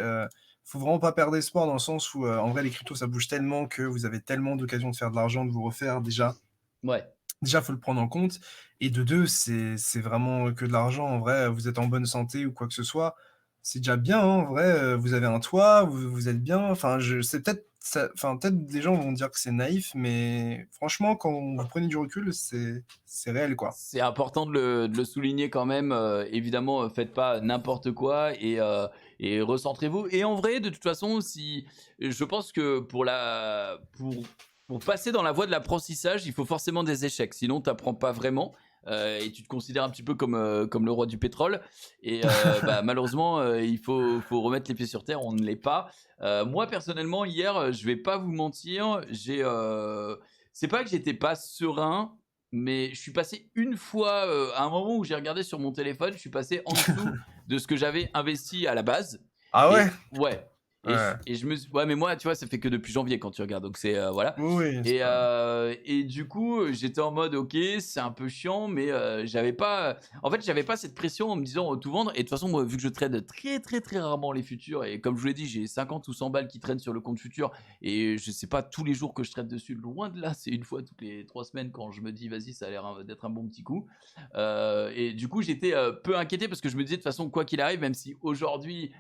Faut vraiment pas perdre espoir dans le sens où en vrai, les cryptos, ça bouge tellement que vous avez tellement d'occasions de faire de l'argent, de vous refaire déjà. ouais. Déjà, faut le prendre en compte. Et de deux, c'est vraiment que de l'argent. En vrai, vous êtes en bonne santé ou quoi que ce soit, c'est déjà bien, hein, en vrai. Vous avez un toit, vous êtes bien. Enfin, c'est peut-être, enfin, peut-être des gens vont dire que c'est naïf, mais franchement, quand vous prenez du recul, c'est réel, quoi. C'est important de le souligner quand même. Évidemment, faites pas n'importe quoi et recentrez-vous. Et en vrai, de toute façon, si je pense que pour passer dans la voie de l'apprentissage, il faut forcément des échecs. Sinon, tu n'apprends pas vraiment. Et tu te considères un petit peu comme le roi du pétrole. Et bah, malheureusement, il faut remettre les pieds sur terre. On ne l'est pas. Moi, personnellement, hier, je vais pas vous mentir, c'est pas que j'étais pas serein. mais je suis passé une fois, à un moment où j'ai regardé sur mon téléphone, je suis passé en dessous de ce que j'avais investi à la base. Ah ouais? Et ouais, Ouais. et je me suis ouais, mais moi, tu vois, ça fait que depuis janvier quand tu regardes, donc c'est, voilà. Oui, oui, c'est pas Et du coup, j'étais en mode: «OK, c'est un peu chiant», mais j'avais pas, en fait, j'avais pas cette pression en me disant, tout vendre. Et de toute façon, moi, vu que je trade très, très, très rarement les futurs, et comme je vous l'ai dit, j'ai 50 ou 100 balles qui traînent sur le compte futur, et je sais pas tous les jours que je trade dessus, loin de là, c'est une fois toutes les 3 semaines quand je me dis: «Vas-y, ça a l'air, d'être un bon petit coup». Et du coup, j'étais, peu inquiété parce que je me disais de toute façon, quoi qu'il arrive, même si aujourd'hui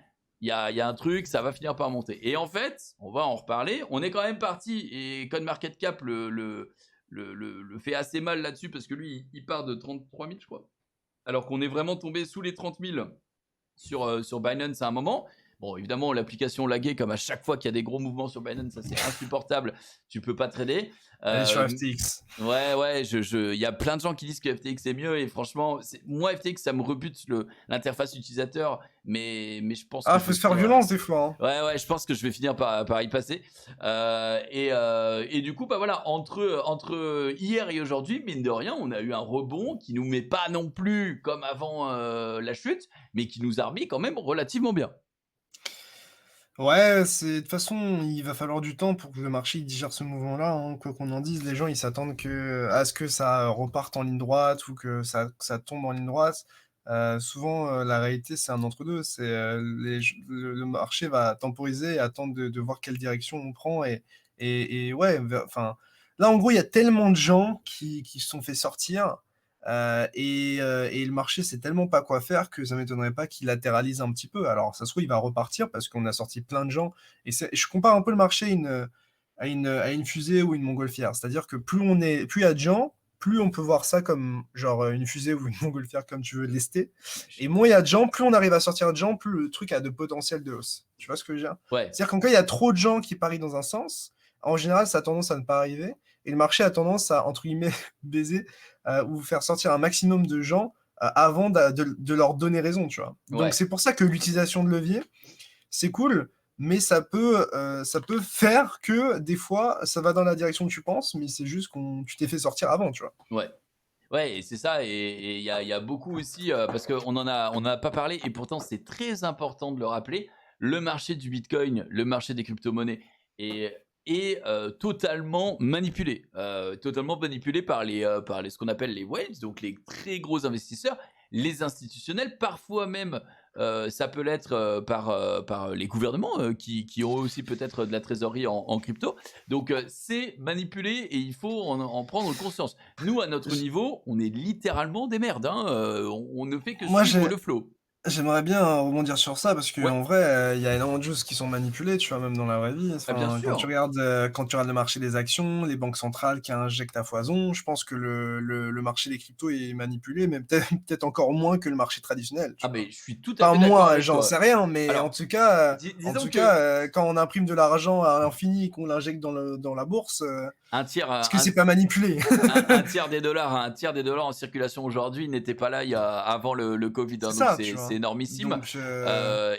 il y a un truc, ça va finir par monter. Et en fait, on va en reparler. On est quand même parti, et CoinMarketCap le fait assez mal là-dessus parce que lui, il part de 33 000, je crois. Alors qu'on est vraiment tombé sous les 30 000 sur Binance à un moment. Bon, évidemment, l'application laguait comme à chaque fois qu'il y a des gros mouvements sur Binance, ça c'est insupportable. Tu peux pas trader. aller sur Euh, FTX. Ouais, il y a plein de gens qui disent que FTX est mieux, et franchement, moi FTX ça me rebute l'interface utilisateur, mais je pense que Ah, je faut vais se faire finir. violence des fois, hein. Ouais, je pense que je vais finir par y passer. Et du coup, bah voilà, entre hier et aujourd'hui, mine de rien, on a eu un rebond qui nous met pas non plus comme avant la chute, mais qui nous a remis quand même relativement bien. Ouais, c'est de toute façon, il va falloir du temps pour que le marché il digère ce mouvement-là, hein. Quoi qu'on en dise, les gens ils s'attendent à ce que ça reparte en ligne droite ou que ça tombe en ligne droite. Souvent, la réalité, c'est un entre-deux. C'est le marché va temporiser et attendre de voir quelle direction on prend. Et ouais, enfin, là, en gros, il y a tellement de gens qui se sont fait sortir. Et le marché sait tellement pas quoi faire que ça m'étonnerait pas qu'il latéralise un petit peu. Alors, ça se trouve, il va repartir parce qu'on a sorti plein de gens. Je compare un peu le marché à une fusée ou une montgolfière. C'est-à-dire que plus il y a de gens, plus on peut voir ça comme genre une fusée ou une montgolfière, comme tu veux le lester. Et moins il y a de gens, plus on arrive à sortir de gens, plus le truc a de potentiel de hausse. Tu vois ce que je veux dire? Ouais, C'est-à-dire qu'en cas, il y a trop de gens qui parient dans un sens, en général, ça a tendance à ne pas arriver. Et le marché a tendance à, entre guillemets, baiser ou faire sortir un maximum de gens avant de leur donner raison, tu vois. Donc ouais. c'est pour ça que l'utilisation de levier, c'est cool, mais ça peut faire que des fois, ça va dans la direction que tu penses, mais c'est juste que tu t'es fait sortir avant, tu vois. Ouais. Ouais, et c'est ça, et il y a beaucoup aussi, parce qu'on en a pas parlé, et pourtant c'est très important de le rappeler, le marché du Bitcoin, le marché des crypto-monnaies est totalement manipulé par ce qu'on appelle les whales, donc les très gros investisseurs, les institutionnels, parfois même ça peut l'être par les gouvernements qui ont aussi peut-être de la trésorerie en crypto. Donc c'est manipulé, et il faut en prendre conscience. Nous, à notre niveau, on est littéralement des merdes, hein. On ne fait que Moi, suivre le flow. j'aimerais bien rebondir sur ça parce Ouais, qu'en vrai, il y a énormément de choses qui sont manipulées, tu vois, même dans la vraie vie. ah, bien Enfin, sûr. quand tu regardes le marché des actions, les banques centrales qui injectent à foison, je pense que le marché des cryptos est manipulé, mais peut-être peut-être encore moins que le marché traditionnel, Ah, tu vois? mais je suis tout à Enfin, fait d'accord moi, avec j'en sais toi. rien, mais en Alors, tout cas, disons que quand on imprime de l'argent à l'infini et qu'on l'injecte dans la bourse, un tiers, est-ce que un, c'est pas manipulé? un tiers des dollars en circulation aujourd'hui n'était pas là avant le Covid, hein, C'est donc ça, tu c'est vois? énormissime. Donc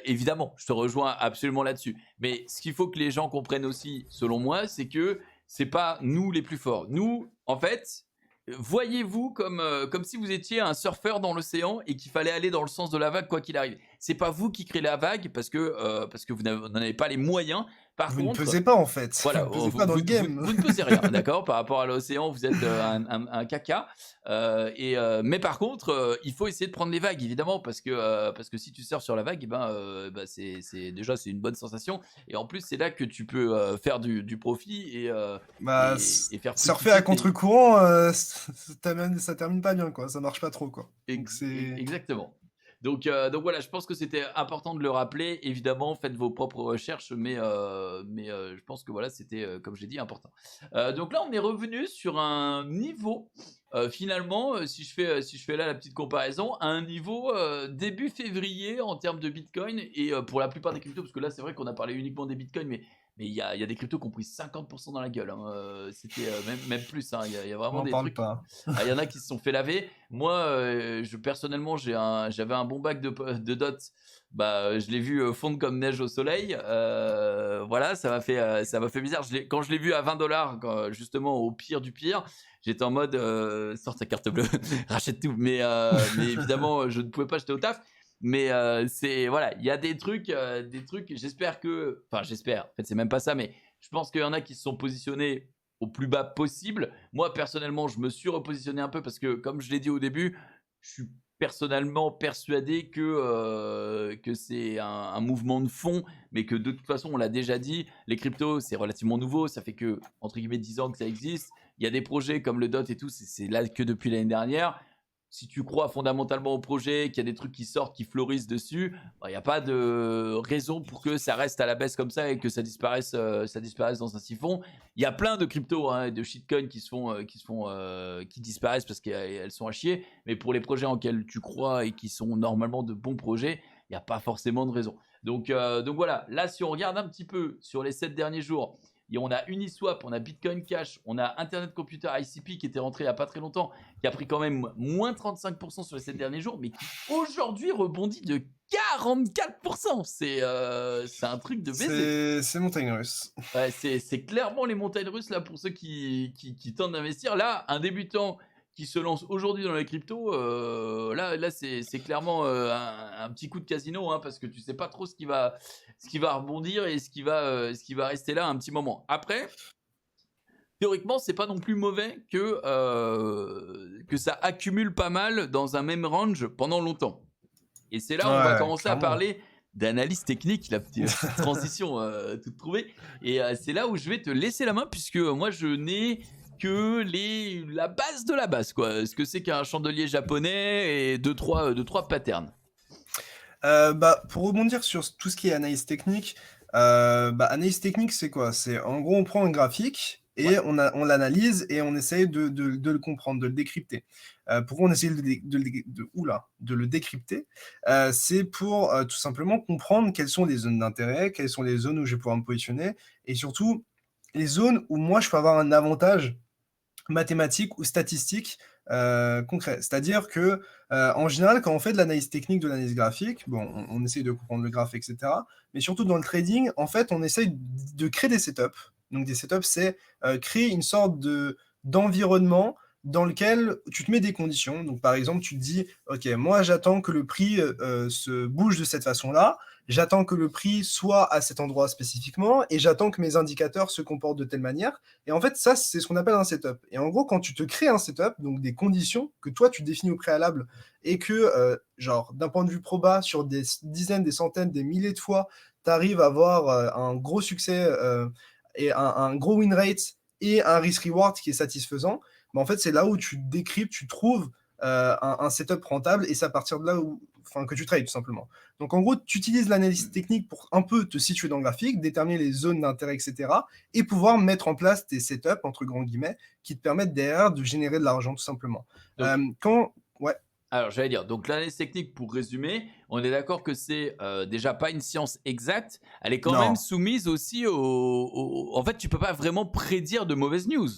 Évidemment, je te rejoins absolument là-dessus. Mais ce qu'il faut que les gens comprennent aussi, selon moi, c'est que c'est pas nous les plus forts. Nous, en fait, voyez-vous comme si vous étiez un surfeur dans l'océan et qu'il fallait aller dans le sens de la vague quoi qu'il arrive. C'est pas vous qui créez la vague parce que vous n'en avez pas les moyens. Par vous ne contre, pesez pas, en fait. Vous voilà, ne pesez pas dans le game. vous ne pesez rien, d'accord? Par rapport à l'océan, vous êtes un caca. Mais par contre, il faut essayer de prendre les vagues, évidemment, parce que si tu surfes sur la vague, eh ben, déjà c'est une bonne sensation. Et en plus, c'est là que tu peux faire du profit Bah, et faire surfer à fructifier contre-courant, ça termine pas bien, quoi. Ça marche pas trop, quoi. Donc c'est Exactement. Donc voilà, je pense que c'était important de le rappeler. Évidemment, faites vos propres recherches, mais je pense que voilà, c'était, comme j'ai dit, important. Donc là, on est revenu sur un niveau, finalement, si je fais là la petite comparaison, à un niveau début février en termes de Bitcoin, et pour la plupart des cryptos, parce que là, c'est vrai qu'on a parlé uniquement des Bitcoins, mais il y a des cryptos qui ont pris 50% dans la gueule, hein. C'était même plus, hein. Il y a vraiment m'en des parle trucs. pas. Ah, il y en a qui se sont fait laver. Moi, personnellement, j'avais un bon bac de dots bah, je l'ai vu fondre comme neige au soleil. Voilà, ça m'a fait bizarre. Quand je l'ai vu à 20 $, justement au pire du pire, j'étais en mode sors ta carte bleue, rachète tout. Mais évidemment, je ne pouvais pas, j'étais au taf. Mais c'est voilà, il y a des trucs. J'espère que, enfin, j'espère. En fait, c'est même pas ça, mais je pense qu'il y en a qui se sont positionnés au plus bas possible. Moi, personnellement, je me suis repositionné un peu parce que, comme je l'ai dit au début, je suis personnellement persuadé que c'est un mouvement de fond, mais que de toute façon, on l'a déjà dit, les cryptos, c'est relativement nouveau, ça fait que, entre guillemets, 10 ans que ça existe. Il y a des projets comme le DOT et tout, c'est là que depuis l'année dernière. Si tu crois fondamentalement au projet, qu'il y a des trucs qui sortent, qui fleurissent dessus, il n'y a pas de raison pour que ça reste à la baisse comme ça et que ça disparaisse dans un siphon. Il y a plein de cryptos, hein, de shitcoins qui disparaissent parce qu'elles sont à chier. Mais pour les projets en lesquels tu crois et qui sont normalement de bons projets, il n'y a pas forcément de raison. Donc voilà, là si on regarde un petit peu sur les 7 derniers jours, on a Uniswap, on a Bitcoin Cash, on a Internet Computer ICP qui était rentré il n'y a pas très longtemps, qui a pris quand même moins 35% sur les 7 derniers jours, mais qui aujourd'hui rebondit de 44%. C'est un truc de baiser. C'est montagne russe. Ouais, c'est clairement les montagnes russes là pour ceux qui tentent d'investir. Là, un débutant qui se lance aujourd'hui dans les cryptos, là c'est clairement un petit coup de casino, hein, parce que tu sais pas trop ce qui va rebondir et ce qui va rester là un petit moment. Après, théoriquement, c'est pas non plus mauvais que ça accumule pas mal dans un même range pendant longtemps. Et c'est là où on va commencer à parler d'analyse technique, la petite transition toute trouvée. Et c'est là où je vais te laisser la main, puisque moi je n'ai que la base de la base, quoi. Ce que c'est qu'un chandelier japonais et deux trois patterns. Pour rebondir sur tout ce qui est analyse technique, analyse technique, c'est quoi? C'est en gros, on prend un graphique et on l'analyse et on essaye de le comprendre, de le décrypter. Pourquoi on essaye de le décrypter? C'est pour tout simplement comprendre quelles sont les zones d'intérêt, quelles sont les zones où je vais pouvoir me positionner et surtout les zones où moi je peux avoir un avantage mathématique ou statistique concret. C'est-à-dire que, en général, quand on fait de l'analyse technique, de l'analyse graphique, bon, on essaye de comprendre le graphe, etc. Mais surtout dans le trading, en fait, on essaye de créer des setups. Donc des setups, c'est créer une sorte d'environnement dans lequel tu te mets des conditions. Donc par exemple, tu te dis, OK, moi j'attends que le prix se bouge de cette façon-là, j'attends que le prix soit à cet endroit spécifiquement, et j'attends que mes indicateurs se comportent de telle manière. Et en fait, ça, c'est ce qu'on appelle un setup. Et en gros, quand tu te crées un setup, donc des conditions que toi, tu définis au préalable, et que, genre, d'un point de vue proba, sur des dizaines, des centaines, des milliers de fois, tu arrives à avoir un gros succès et un gros win rate et un risk-reward qui est satisfaisant, en fait, c'est là où tu décryptes, tu trouves un setup rentable, et c'est à partir de là que tu trades, tout simplement. Donc, en gros, tu utilises l'analyse technique pour un peu te situer dans le graphique, déterminer les zones d'intérêt, etc., et pouvoir mettre en place tes setups, entre grands guillemets, qui te permettent derrière de générer de l'argent, tout simplement. Ouais. Alors, j'allais dire, donc l'analyse technique, pour résumer, on est d'accord que c'est déjà pas une science exacte. Elle est quand même soumise aussi En fait, tu peux pas vraiment prédire de mauvaises news.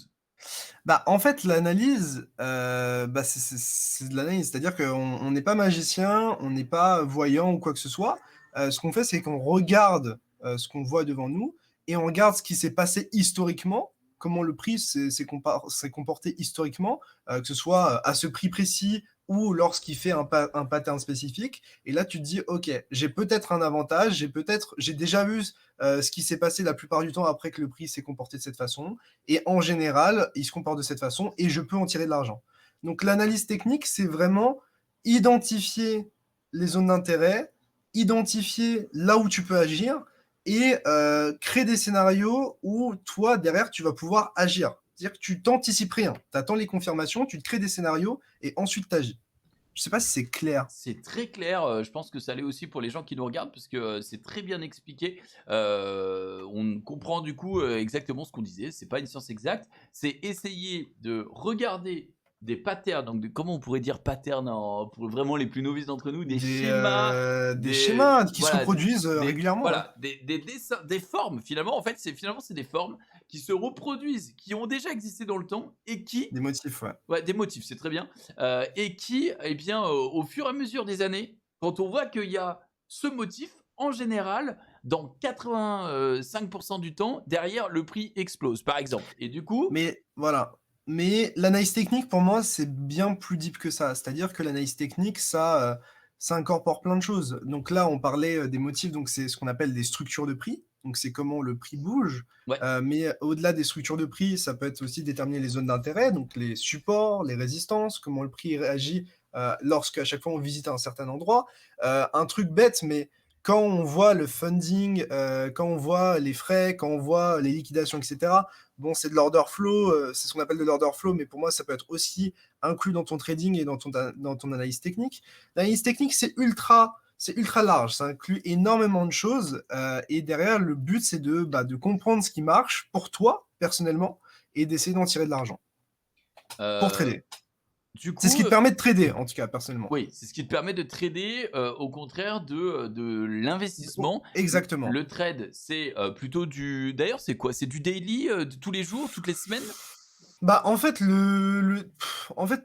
En fait, l'analyse, c'est de l'analyse. C'est-à-dire qu'on n'est pas magicien, on n'est pas voyant ou quoi que ce soit. Ce qu'on fait, c'est qu'on regarde ce qu'on voit devant nous et on regarde ce qui s'est passé historiquement, comment le prix s'est comporté historiquement, que ce soit à ce prix précis ou lorsqu'il fait un pattern spécifique. Et là, tu te dis, OK, j'ai peut-être un avantage, j'ai déjà vu ce qui s'est passé la plupart du temps après que le prix s'est comporté de cette façon. Et en général, il se comporte de cette façon et je peux en tirer de l'argent. Donc l'analyse technique, c'est vraiment identifier les zones d'intérêt, identifier là où tu peux agir et créer des scénarios où toi, derrière, tu vas pouvoir agir. C'est-à-dire que tu t'anticipes rien. Tu attends les confirmations, tu te crées des scénarios et ensuite tu agis. Je sais pas si c'est clair. C'est très clair. Je pense que ça l'est aussi pour les gens qui nous regardent parce que c'est très bien expliqué. On comprend du coup exactement ce qu'on disait. C'est pas une science exacte. C'est essayer de regarder des patterns. Donc, comment on pourrait dire patterns pour vraiment les plus novices d'entre nous, des schémas, des schémas qui se reproduisent régulièrement. Voilà, des dessins, des formes. Finalement, en fait, c'est des formes qui se reproduisent, qui ont déjà existé dans le temps et qui... Des motifs, ouais. Ouais, des motifs, c'est très bien. Et qui, eh bien, au fur et à mesure des années, quand on voit qu'il y a se motif en général dans 85% du temps derrière le prix explose par exemple. Et du coup, Mais voilà. Mais l'analyse technique, pour moi, c'est bien plus deep que ça. C'est-à-dire que l'analyse technique, ça incorpore plein de choses. Donc là, on parlait des motifs, donc c'est ce qu'on appelle des structures de prix. Donc c'est comment le prix bouge. ouais, Mais au-delà des structures de prix, ça peut être aussi déterminer les zones d'intérêt, donc les supports, les résistances, comment le prix réagit lorsque à chaque fois on visite un certain endroit. Un truc bête, mais quand on voit le funding, quand on voit les frais, quand on voit les liquidations, etc., bon, c'est de l'order flow, c'est ce qu'on appelle de l'order flow, mais pour moi, ça peut être aussi inclus dans ton trading et dans ton analyse technique. L'analyse technique, c'est ultra large, ça inclut énormément de choses, et derrière, le but, c'est de comprendre ce qui marche pour toi, personnellement, et d'essayer d'en tirer de l'argent pour euh, trader. du C'est ce coup, qui te permet de trader, en tout cas, personnellement. oui, c'est ce qui te permet de trader au contraire de l'investissement. Exactement. Le trade, c'est plutôt du. D'ailleurs, c'est quoi? C'est du daily de tous les jours, toutes les semaines? Bah, en fait, en fait,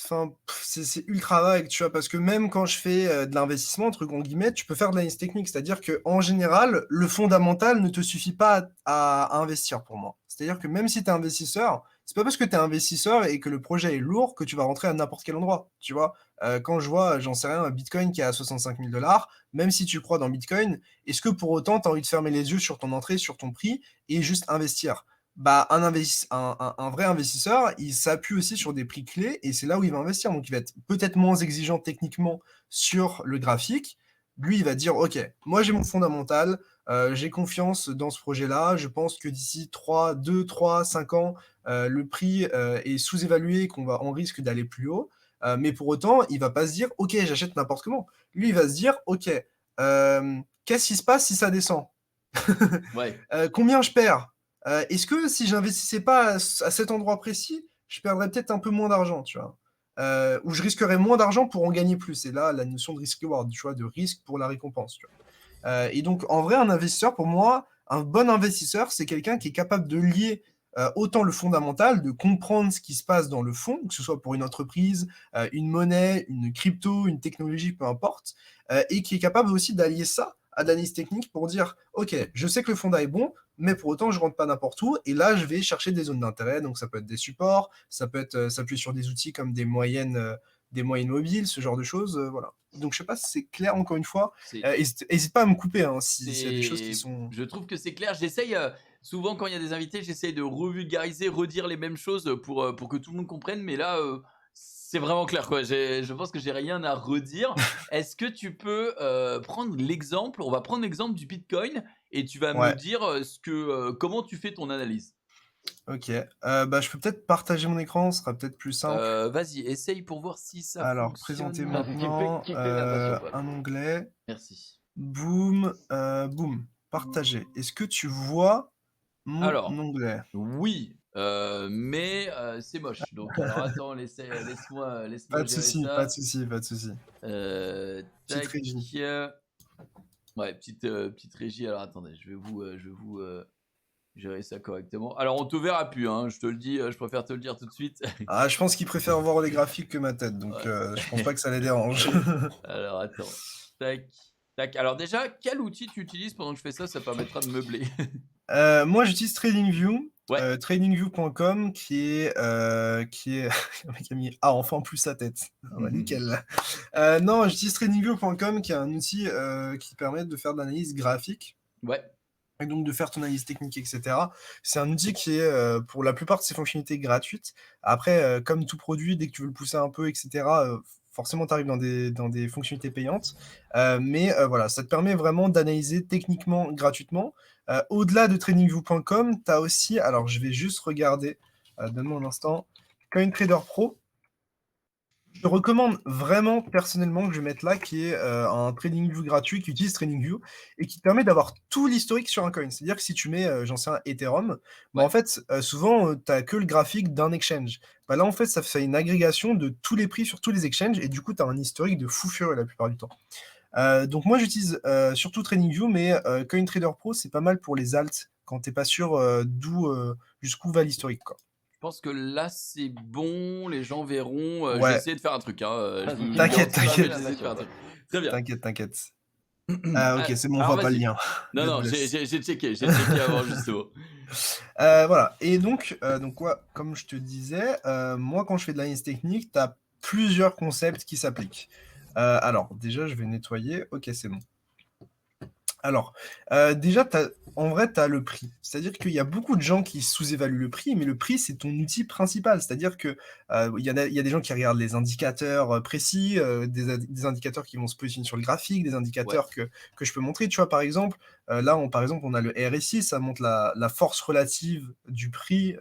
enfin, c'est ultra vague, tu vois, parce que même quand je fais de l'investissement, entre gros guillemets, tu peux faire de l'analyse technique. C'est-à-dire qu'en général, le fondamental ne te suffit pas à investir pour moi. C'est-à-dire que même si tu es investisseur, c'est pas parce que tu es investisseur et que le projet est lourd que tu vas rentrer à n'importe quel endroit, tu vois. Quand je vois, j'en sais rien, un Bitcoin qui est à 65 000 dollars, même si tu crois dans Bitcoin, est-ce que pour autant tu as envie de fermer les yeux sur ton entrée, sur ton prix et juste investir? Bah, un vrai investisseur, il s'appuie aussi sur des prix clés et c'est là où il va investir. Donc, il va être peut-être moins exigeant techniquement sur le graphique. Lui, il va dire, OK, moi j'ai mon fondamental, j'ai confiance dans ce projet-là. Je pense que d'ici 2, 3, 5 ans, le prix est sous-évalué et on risque d'aller plus haut. Mais pour autant, il va pas se dire, OK, j'achète n'importe comment. Lui, il va se dire, OK, qu'est-ce qui se passe si ça descend? Ouais. Combien je perds? Est-ce que si j'investissais pas à cet endroit précis, je perdrais peut-être un peu moins d'argent, tu vois? Ou je risquerais moins d'argent pour en gagner plus. Et là, la notion de risk reward, tu vois, de risque pour la récompense, tu vois? Et donc, en vrai, un investisseur, pour moi, un bon investisseur, c'est quelqu'un qui est capable de lier autant le fondamental, de comprendre ce qui se passe dans le fond, que ce soit pour une entreprise, une monnaie, une crypto, une technologie, peu importe, et qui est capable aussi d'allier ça à de l'analyse technique pour dire, OK, je sais que le fondat est bon, mais pour autant, je rentre pas n'importe où. Et là, je vais chercher des zones d'intérêt. Donc, ça peut être des supports, ça peut être s'appuyer sur des outils comme des moyennes mobiles, ce genre de choses. Voilà. Donc, je sais pas si c'est clair, encore une fois. C'est Hésite pas à me couper hein, s'il y a des choses qui C'est, sont. je trouve que c'est clair. J'essaye souvent quand il y a des invités, j'essaye de revulgariser, redire les mêmes choses pour que tout le monde comprenne. Mais là, c'est vraiment clair quoi. Je pense que j'ai rien à redire. Est-ce que tu peux prendre l'exemple? On va prendre l'exemple du Bitcoin et tu vas me Ouais, dire comment tu fais ton analyse. ok. Bah, je peux peut-être partager mon écran, ce sera peut-être plus simple. Vas-y, essaye pour voir si ça Alors, présenter fonctionne. maintenant Qui fait natation, quoi. un onglet. Merci. Boum, boum, partager. Est-ce que tu vois mon Alors, onglet? oui, mais c'est moche. Donc, alors attends, Pas laisse-moi de gérer souci, pas de ça. souci, pas de souci. Petite Tac. régie. Ouais, petite régie. Alors attendez, je vais vous gérer ça correctement. Alors on te verra plus, hein, je te le dis, je préfère te le dire tout de suite. Ah, je pense qu'ils préfèrent voir les graphiques que ma tête, donc Ouais. je pense pas que ça les dérange. Alors attends. Tac. Tac. Alors déjà, quel outil tu utilises pendant que je fais ça? Ça permettra de meubler. Moi, j'utilise TradingView, Ouais. tradingview.com qui est le mec a mis «Ah, enfin plus sa tête». Ah bah, nickel. Non, j'utilise tradingview.com qui est un outil, qui permet de faire de l'analyse graphique Ouais. et donc de faire ton analyse technique, etc. C'est un outil qui est, pour la plupart de ses fonctionnalités gratuite. Après, comme tout produit, dès que tu veux le pousser un peu, etc., forcément, tu arrives dans des fonctionnalités payantes. Mais voilà, ça te permet vraiment d'analyser techniquement gratuitement. Au-delà de tradingview.com, tu as aussi, alors je vais juste regarder, donne-moi un instant, CoinTrader Pro. Je recommande vraiment personnellement que je mette là, qui est un TradingView gratuit qui utilise TradingView et qui te permet d'avoir tout l'historique sur un coin. C'est-à-dire que si tu mets, j'en sais un Ethereum, bah, en Ouais. fait, souvent, tu n'as que le graphique d'un exchange. Bah, là, en fait, ça fait une agrégation de tous les prix sur tous les exchanges et du coup, tu as un historique de fou furieux la plupart du temps. Donc moi, j'utilise surtout TradingView, mais CoinTrader Pro, c'est pas mal pour les alts quand tu n'es pas sûr jusqu'où va l'historique, quoi. Je pense que là c'est bon, les gens verront. J'ai Ouais, essayé de faire un truc, hein. Je vous t'inquiète, garantis pas, mais t'inquiète, j'ai essayé de faire un truc. Très bien. t'inquiète, t'inquiète. Ah OK, Ah, c'est bon, on alors voit pas le vas-y. lien. Non, Je te non, j'ai laisse. j'ai j'ai checké, j'ai checké avant justement. Voilà et donc ouais, comme je te disais, moi quand je fais de l'analyse technique, tu as plusieurs concepts qui s'appliquent. Alors déjà, je vais nettoyer. OK, c'est bon. Alors, déjà, en vrai, tu as le prix. C'est-à-dire qu'il y a beaucoup de gens qui sous-évaluent le prix, mais le prix, c'est ton outil principal. C'est-à-dire que, il y a des gens qui regardent les indicateurs, précis, des indicateurs qui vont se positionner sur le graphique, des Ouais, indicateurs que je peux montrer. Tu vois, par exemple, là, on a le RSI, ça montre la force relative du prix,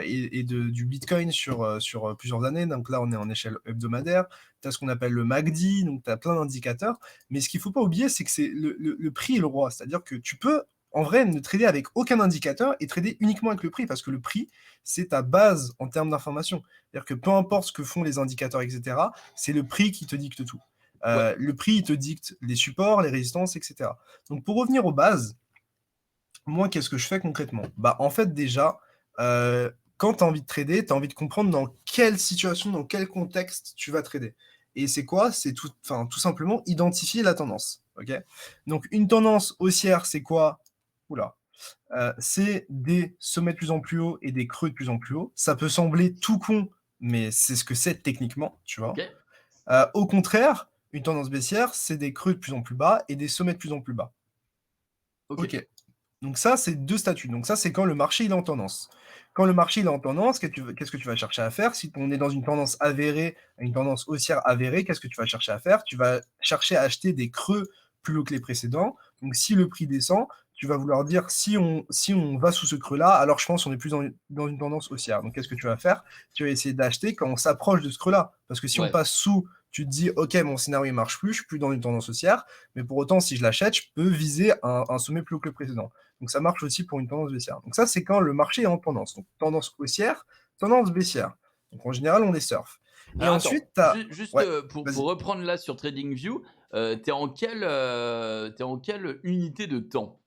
et du bitcoin sur plusieurs années. Donc là, on est en échelle hebdomadaire. Tu as ce qu'on appelle le MACD, donc tu as plein d'indicateurs. Mais ce qu'il ne faut pas oublier, c'est que c'est le prix est le roi. C'est-à-dire que tu peux, en vrai, ne trader avec aucun indicateur et trader uniquement avec le prix, parce que le prix, c'est ta base en termes d'information. C'est-à-dire que peu importe ce que font les indicateurs, etc., c'est le prix qui te dicte tout. ouais, Le prix, il te dicte les supports, les résistances, etc. Donc pour revenir aux bases, moi, qu'est-ce que je fais concrètement? Bah, en fait, déjà, quand tu as envie de trader, tu as envie de comprendre dans quelle situation, dans quel contexte tu vas trader. Et c'est quoi? C'est tout simplement identifier la tendance. OK? Donc, une tendance haussière, c'est quoi? Oula, c'est des sommets de plus en plus hauts et des creux de plus en plus hauts. Ça peut sembler tout con, mais c'est ce que c'est techniquement, tu OK, vois. Au contraire, une tendance baissière, c'est des creux de plus en plus bas et des sommets de plus en plus bas. OK. OK. Donc ça, c'est 2 statuts. Donc ça, c'est quand le marché il est en tendance. Quand le marché il est en tendance, qu'est-ce que tu vas chercher à faire? Si on est dans une tendance avérée, une tendance haussière avérée, qu'est-ce que tu vas chercher à faire? Tu vas chercher à acheter des creux plus hauts que les précédents. Donc si le prix descend, tu vas vouloir dire: «Si on va sous ce creux-là, alors je pense qu'on est plus dans une tendance haussière». Donc qu'est-ce que tu vas faire? Tu vas essayer d'acheter quand on s'approche de ce creux-là. Parce que si on Ouais, passe sous, tu te dis: «OK, mon scénario il marche plus, je suis plus dans une tendance haussière», mais pour autant, si je l'achète, je peux viser un sommet plus haut que le précédent. Donc ça marche aussi pour une tendance baissière. Donc ça, c'est quand le marché est en tendance. Donc tendance haussière, tendance baissière. Donc en général, on les surfe. Et alors ensuite, attends, tu as juste, ouais, pour vas-y. reprendre là sur TradingView, tu en quelle unité de temps?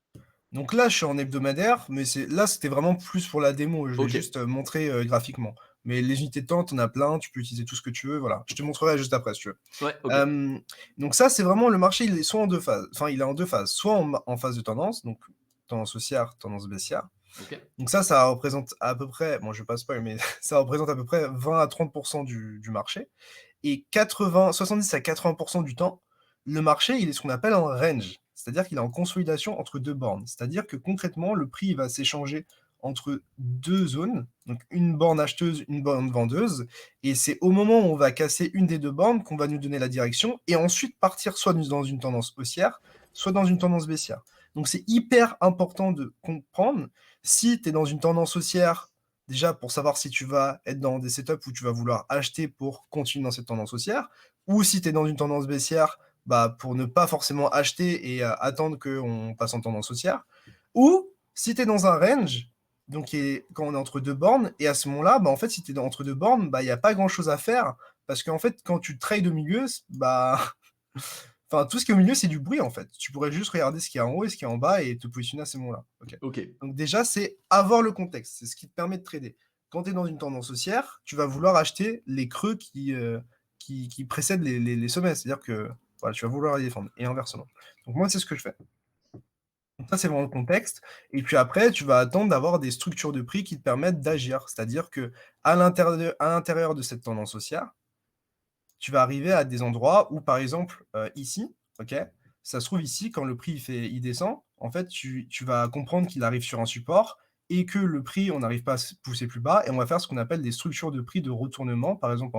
Donc là, je suis en hebdomadaire, mais c'était vraiment plus pour la démo. Je l'ai OK, juste montré graphiquement. Mais les unités de temps, tu en as plein, tu peux utiliser tout ce que tu veux. Voilà. Je te montrerai juste après si tu veux. ouais, OK, Euh, donc ça, c'est vraiment le marché, il est soit en deux phases. Enfin, il est en deux phases. Soit en phase de tendance, donc tendance haussière, tendance baissière. OK, Donc ça représente à peu près, bon je vais pas spoil, mais ça représente à peu près 20 à 30 du marché et 70 à 80 du temps, le marché, il est ce qu'on appelle un range. C'est-à-dire qu'il est en consolidation entre 2 bornes. C'est-à-dire que concrètement, le prix, il va s'échanger entre 2 zones, donc une borne acheteuse, une borne vendeuse et c'est au moment où on va casser une des 2 bornes qu'on va nous donner la direction et ensuite partir soit dans une tendance haussière, soit dans une tendance baissière. Donc c'est hyper important de comprendre si tu es dans une tendance haussière, déjà pour savoir si tu vas être dans des setups où tu vas vouloir acheter pour continuer dans cette tendance haussière, ou si tu es dans une tendance baissière, bah, pour ne pas forcément acheter et attendre qu'on passe en tendance haussière, ou si tu es dans un range, donc quand on est entre deux bornes, et à ce moment-là, bah, en fait, si tu es entre deux bornes, bah, il n'y a pas grand-chose à faire, parce qu'en fait, quand tu trades au milieu, bah, enfin, tout ce qui est au milieu, c'est du bruit, en fait. Tu pourrais juste regarder ce qu'il y a en haut et ce qu'il y a en bas et te positionner à ces moments-là. Ok. OK. Donc déjà, c'est avoir le contexte. C'est ce qui te permet de trader. Quand tu es dans une tendance haussière, tu vas vouloir acheter les creux qui précèdent les sommets. C'est-à-dire que voilà, tu vas vouloir les défendre. Et inversement. Donc moi, c'est ce que je fais. Donc ça, c'est vraiment le contexte. Et puis après, tu vas attendre d'avoir des structures de prix qui te permettent d'agir. C'est-à-dire que à l'intérieur de cette tendance haussière, tu vas arriver à des endroits où, par exemple, ici, OK, ça se trouve ici, quand le prix il descend, en fait, tu vas comprendre qu'il arrive sur un support et que le prix, on n'arrive pas à se pousser plus bas et on va faire ce qu'on appelle des structures de prix de retournement, par exemple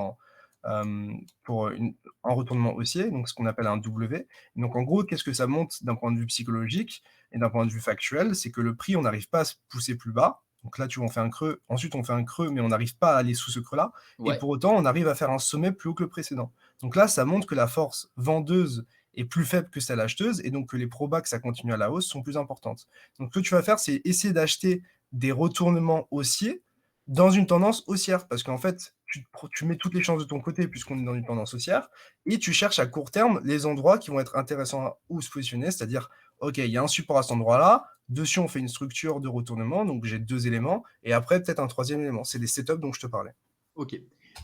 pour un retournement haussier, donc ce qu'on appelle un W. Donc en gros, qu'est-ce que ça montre d'un point de vue psychologique et d'un point de vue factuel? C'est que le prix, on n'arrive pas à se pousser plus bas. Donc là, tu vois, on fait un creux. Ensuite, on fait un creux, mais on n'arrive pas à aller sous ce creux-là. Et Ouais, pour autant, on arrive à faire un sommet plus haut que le précédent. Donc là, ça montre que la force vendeuse est plus faible que celle acheteuse et donc que les probas que ça continue à la hausse sont plus importantes. Donc ce que tu vas faire, c'est essayer d'acheter des retournements haussiers dans une tendance haussière parce qu'en fait, tu mets toutes les chances de ton côté puisqu'on est dans une tendance haussière et tu cherches à court terme les endroits qui vont être intéressants où se positionner, c'est-à-dire, OK, il y a un support à cet endroit-là, dessus on fait une structure de retournement, donc j'ai 2 éléments et après peut-être un troisième élément. C'est les setups dont je te parlais. OK.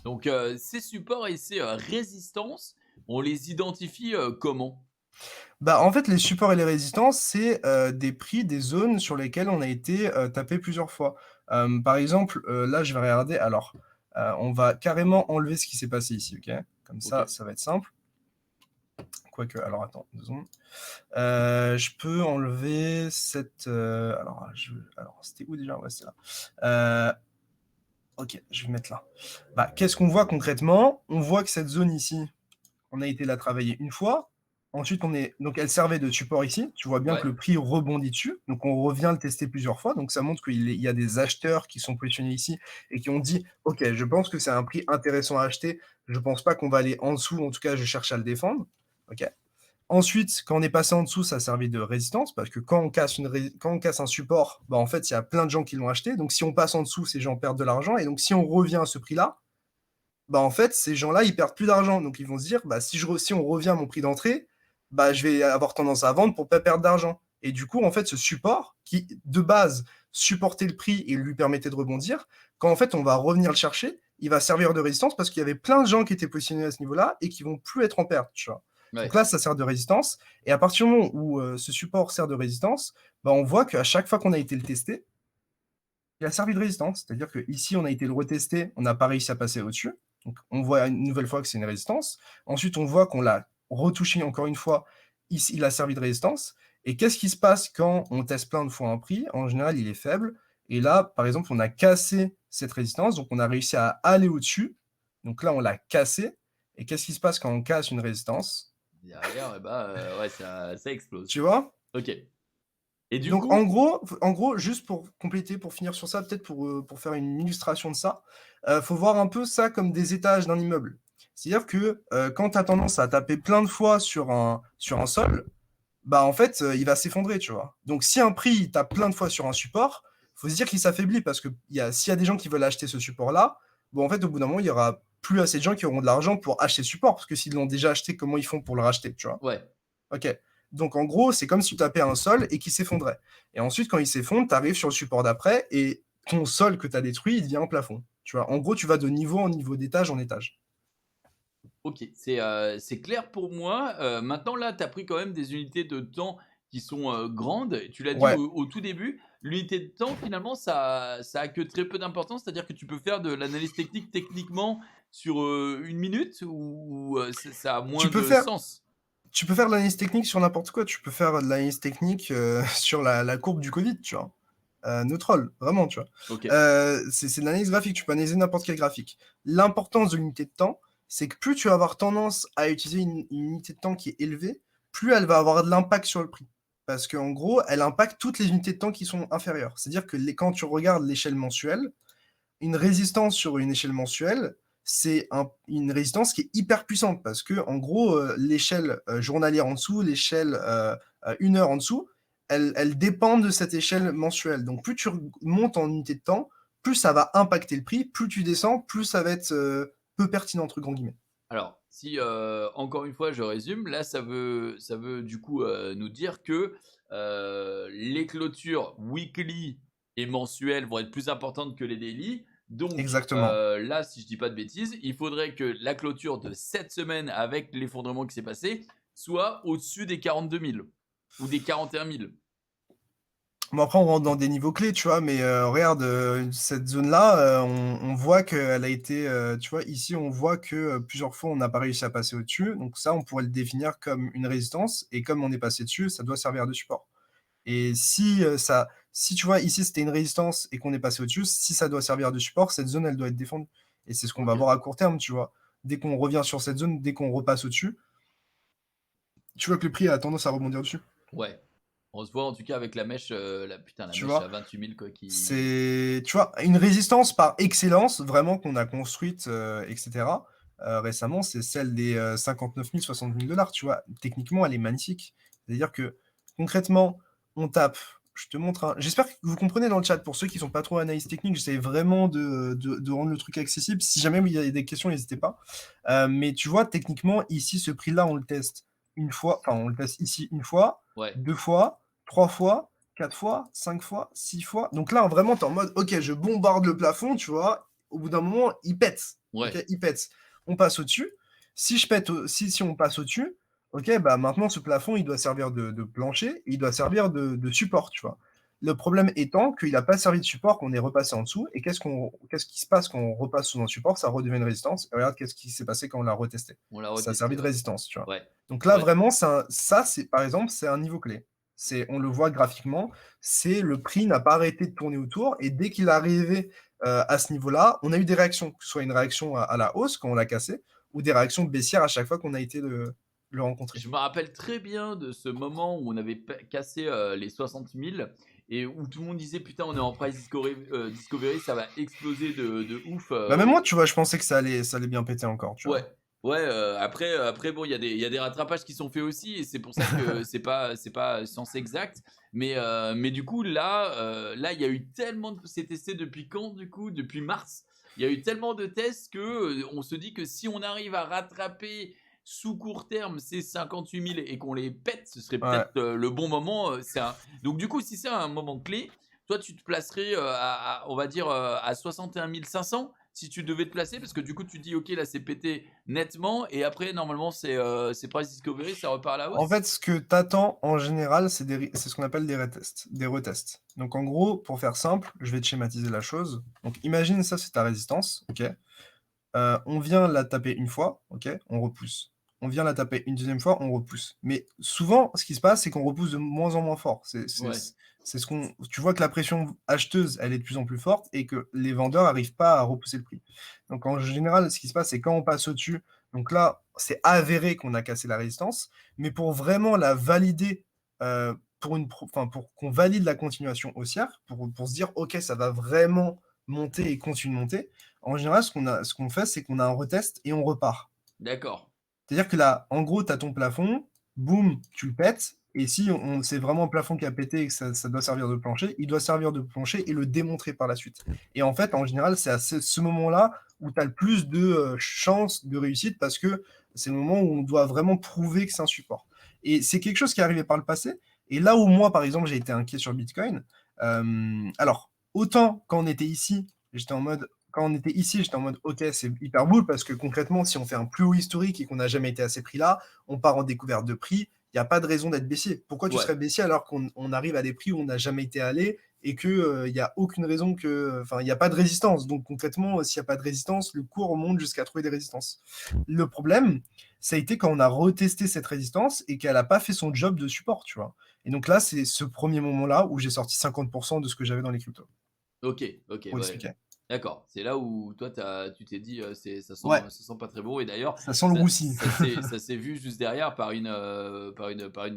Donc ces supports et ces résistances, on les identifie comment? Bah, en fait, les supports et les résistances, c'est, des prix, des zones sur lesquelles on a été, tapé plusieurs fois. Par exemple, là, je vais regarder alors, on va carrément enlever ce qui s'est passé ici, OK? Comme Ok. ça va être simple. Quoique, alors attends 2 secondes. Je peux enlever cette, alors c'était où déjà? Ouais, c'est là. OK, je vais mettre là. Bah, qu'est-ce qu'on voit concrètement? On voit que cette zone ici, on a été la travailler une fois. Ensuite, donc elle servait de support ici. Tu vois bien que Ouais. le prix rebondit dessus. Donc on revient le tester plusieurs fois. Donc ça montre qu'il y a des acheteurs qui sont positionnés ici et qui ont dit: «OK, je pense que c'est un prix intéressant à acheter. Je pense pas qu'on va aller en dessous. En tout cas, je cherche à le défendre». OK. Ensuite, quand on est passé en dessous, ça a servi de résistance parce que quand on casse un support, bah, en fait, il y a plein de gens qui l'ont acheté. Donc si on passe en dessous, ces gens perdent de l'argent et donc si on revient à ce prix-là, bah, en fait, ces gens-là, ils perdent plus d'argent. Donc ils vont se dire: «Bah, si on revient à mon prix d'entrée, bah, je vais avoir tendance à vendre pour pas perdre d'argent» et du coup, en fait, ce support qui, de base, supportait le prix et lui permettait de rebondir, quand en fait, on va revenir le chercher, il va servir de résistance parce qu'il y avait plein de gens qui étaient positionnés à ce niveau-là et qui vont plus être en perte, tu vois? Donc Ouais. là, ça sert de résistance et à partir du moment où, ce support sert de résistance, bah, on voit qu'à chaque fois qu'on a été le tester, il a servi de résistance. C'est-à-dire qu'ici, on a été le retester, on n'a pas réussi à passer au-dessus. Donc, on voit une nouvelle fois que c'est une résistance. Ensuite, on voit qu'on l'a retouché encore une fois. Ici, il a servi de résistance. Et qu'est-ce qui se passe quand on teste plein de fois un prix? En général, il est faible. Et là, par exemple, on a cassé cette résistance. Donc, on a réussi à aller au-dessus. Donc là, on l'a cassé. Et qu'est-ce qui se passe quand on casse une résistance? Derrière, eh ben, ouais, ça explose. Tu vois? Ok. Et du Donc coup, en gros, juste pour compléter, pour finir sur ça, peut-être pour faire une illustration de ça, faut voir un peu ça comme des étages d'un immeuble. C'est-à-dire que, quand tu as tendance à taper plein de fois sur un sol, bah, en fait, il va s'effondrer, tu vois? Donc si un prix, il tape plein de fois sur un support, faut se dire qu'il s'affaiblit parce que s'il y a des gens qui veulent acheter ce support-là, bon, en fait, au bout d'un moment, il y aura plus assez de gens qui auront de l'argent pour acheter le support parce que s'ils l'ont déjà acheté, comment ils font pour le racheter, tu vois? ouais. OK. Donc en gros, c'est comme si tu tapais un sol et qu'il s'effondrait. Et ensuite, quand il s'effondre, tu arrives sur le support d'après et ton sol que tu as détruit, il devient un plafond. Tu vois? En gros, tu vas de niveau en niveau, d'étage en étage. Ok, c'est clair pour moi. Maintenant, là, tu as pris quand même des unités de temps qui sont grandes. Tu l'as dit Ouais, au tout début, l'unité de temps, finalement, ça a que très peu d'importance. C'est-à-dire que tu peux faire de l'analyse technique techniquement sur une minute ou ça a tu moins peux de faire sens. tu peux faire de l'analyse technique sur n'importe quoi. Tu peux faire de l'analyse technique, sur la courbe du covid, tu vois? No troll, vraiment, tu vois? Ok, C'est de l'analyse graphique, tu peux analyser n'importe quel graphique. L'importance de l'unité de temps, c'est que plus tu vas avoir tendance à utiliser une unité de temps qui est élevée, plus elle va avoir de l'impact sur le prix. Parce qu'en gros, elle impacte toutes les unités de temps qui sont inférieures. C'est-à-dire que quand tu regardes l'échelle mensuelle, une résistance sur une échelle mensuelle, c'est une résistance qui est hyper puissante parce que en gros, l'échelle journalière en dessous, l'échelle 1 heure en dessous, elles dépendent de cette échelle mensuelle. Donc plus tu montes en unité de temps, plus ça va impacter le prix, plus tu descends, plus ça va être peu pertinent, entre grands guillemets. alors, si encore une fois je résume, là ça veut du coup nous dire que les clôtures weekly et mensuelles vont être plus importantes que les daily. Donc Exactement. là, si je dis pas de bêtises, il faudrait que la clôture de cette semaine avec l'effondrement qui s'est passé soit au-dessus des 42 000 ou des 41 000. Bon, après, on rentre dans des niveaux clés, tu vois, mais regarde, cette zone-là, on voit qu'elle a été, tu vois, ici, on voit que, plusieurs fois, on n'a pas réussi à passer au-dessus. Donc ça, on pourrait le définir comme une résistance et comme on est passé dessus, ça doit servir de support. Et si tu vois, ici, c'était une résistance et qu'on est passé au-dessus, si ça doit servir de support, cette zone, elle doit être défendue et c'est ce qu'on va Ok. voir à court terme, tu vois? Dès qu'on revient sur cette zone, dès qu'on repasse au-dessus, tu vois que le prix a tendance à rebondir dessus, Ouais. On se voit en tout cas avec la mèche, la tu mèche vois? à 28 000 quoi qui. C'est, tu vois, une résistance par excellence, vraiment qu'on a construite, et cetera, récemment, c'est celle des, 59 000, 60 000 $, tu vois? Techniquement, elle est magnifique. C'est-à-dire que, concrètement, on tape je te montre un j'espère que vous comprenez dans le chat. Pour ceux qui sont pas trop analystes techniques, j'essaie vraiment de rendre le truc accessible. Si jamais il y a des questions, n'hésitez pas. Mais tu vois, techniquement, ici, ce prix-là, on le teste une fois, enfin, on le teste ici une fois, Ouais. 2 fois, 3 fois, 4 fois, 5 fois, 6 fois. Donc là, vraiment, tu es en mode, OK, je bombarde le plafond, tu vois. Au bout d'un moment, il pète. OK, Ouais. il pète. On passe au-dessus. Si on passe au-dessus, OK, bah, maintenant ce plafond, il doit servir de plancher, il doit servir de support, tu vois? Le problème étant qu'il a pas servi de support, qu'on est repassé en dessous et qu'est-ce qui se passe quand on repasse sous un support? Ça redevient une résistance et regarde qu'est-ce qui s'est passé quand on l'a retesté. On l'a Ça a retesté, servi de ouais. résistance, tu vois? Ouais. Donc là, Ouais. vraiment, c'est par exemple, c'est un niveau clé. On le voit graphiquement, c'est le prix n'a pas arrêté de tourner autour et dès qu'il est arrivé, à ce niveau-là, on a eu des réactions, que ce soit une réaction à la hausse quand on l'a cassé ou des réactions baissières à chaque fois qu'on a été le rencontrer. Je me rappelle très bien de ce moment où on avait cassé les 60 000 et où tout le monde disait putain on est en price discovery, ça va exploser de ouf. Bah, même moi, tu vois, je pensais que ça allait bien péter encore, tu Ouais. vois? Ouais, après bon, il y a des rattrapages qui sont faits aussi et c'est pour ça que c'est pas science exacte. Mais du coup, là, il y a eu tellement de. C'est testé depuis quand, du coup? Depuis mars. Il y a eu tellement de tests que on se dit que si on arrive à rattraper sous court terme ces 58 000 et qu'on les pète, ce serait Ouais. peut-être le bon moment. Donc, du coup, si c'est un moment clé, toi, tu te placerais on va dire, à 61 500 si tu devais te placer, parce que du coup, tu dis, ok, là, c'est pété nettement, et après, normalement, c'est Price Discovery, ça repart à la En hausse. fait, ce que tu attends en général, c'est ce qu'on appelle des retests. Donc en gros, pour faire simple, je vais te schématiser la chose. Donc imagine ça, c'est ta résistance, OK? On vient la taper une fois, OK? On repousse. On vient la taper une deuxième fois, on repousse. Mais souvent, ce qui se passe, c'est qu'on repousse de moins en moins fort. Ouais, C'est ce qu'on tu vois que la pression acheteuse, elle est de plus en plus forte et que les vendeurs arrivent pas à repousser le prix. Donc en général, ce qui se passe, c'est quand on passe au-dessus, donc là, c'est avéré qu'on a cassé la résistance, mais pour vraiment la valider, pour qu'on valide la continuation haussière, pour se dire: «OK, ça va vraiment monter et continuer de monter», en général, ce qu'on fait, c'est qu'on a un retest et on repart. d'accord. C'est-à-dire que là, en gros, tu as ton plafond, boum, tu le pètes et si c'est vraiment un plafond qui a pété et que ça doit servir de plancher, il doit servir de plancher et le démontrer par la suite. Et en fait, en général, c'est à ce moment-là où tu as le plus de, chances de réussite parce que c'est le moment où on doit vraiment prouver que c'est un support. Et c'est quelque chose qui est arrivé par le passé et là où moi, par exemple, j'ai été inquiet sur Bitcoin, alors autant quand on était ici, j'étais en mode quand on était ici, j'étais en mode: «OK, c'est hyper bull» parce que concrètement, si on fait un plus haut historique et qu'on n'a jamais été à ces prix-là, on part en découverte de prix, il y a pas de raison d'être baissier. Pourquoi tu Ouais, serais baissier alors qu'on arrive à des prix où on n'a jamais été allé et que, il y a aucune raison que enfin, il y a pas de résistance. Donc concrètement, s'il y a pas de résistance, le cours monte jusqu'à trouver des résistances. Le problème, ça a été quand on a retesté cette résistance et qu'elle a pas fait son job de support, tu vois? Et donc là, c'est ce premier moment-là où j'ai sorti 50 de ce que j'avais dans les cryptos, ok, ok, pour ouais. expliquer. D'accord, c'est là où toi, tu t'es dit, Ouais, ça sent pas très bon, et d'ailleurs, ça sent le roussi. ça s'est vu juste derrière par une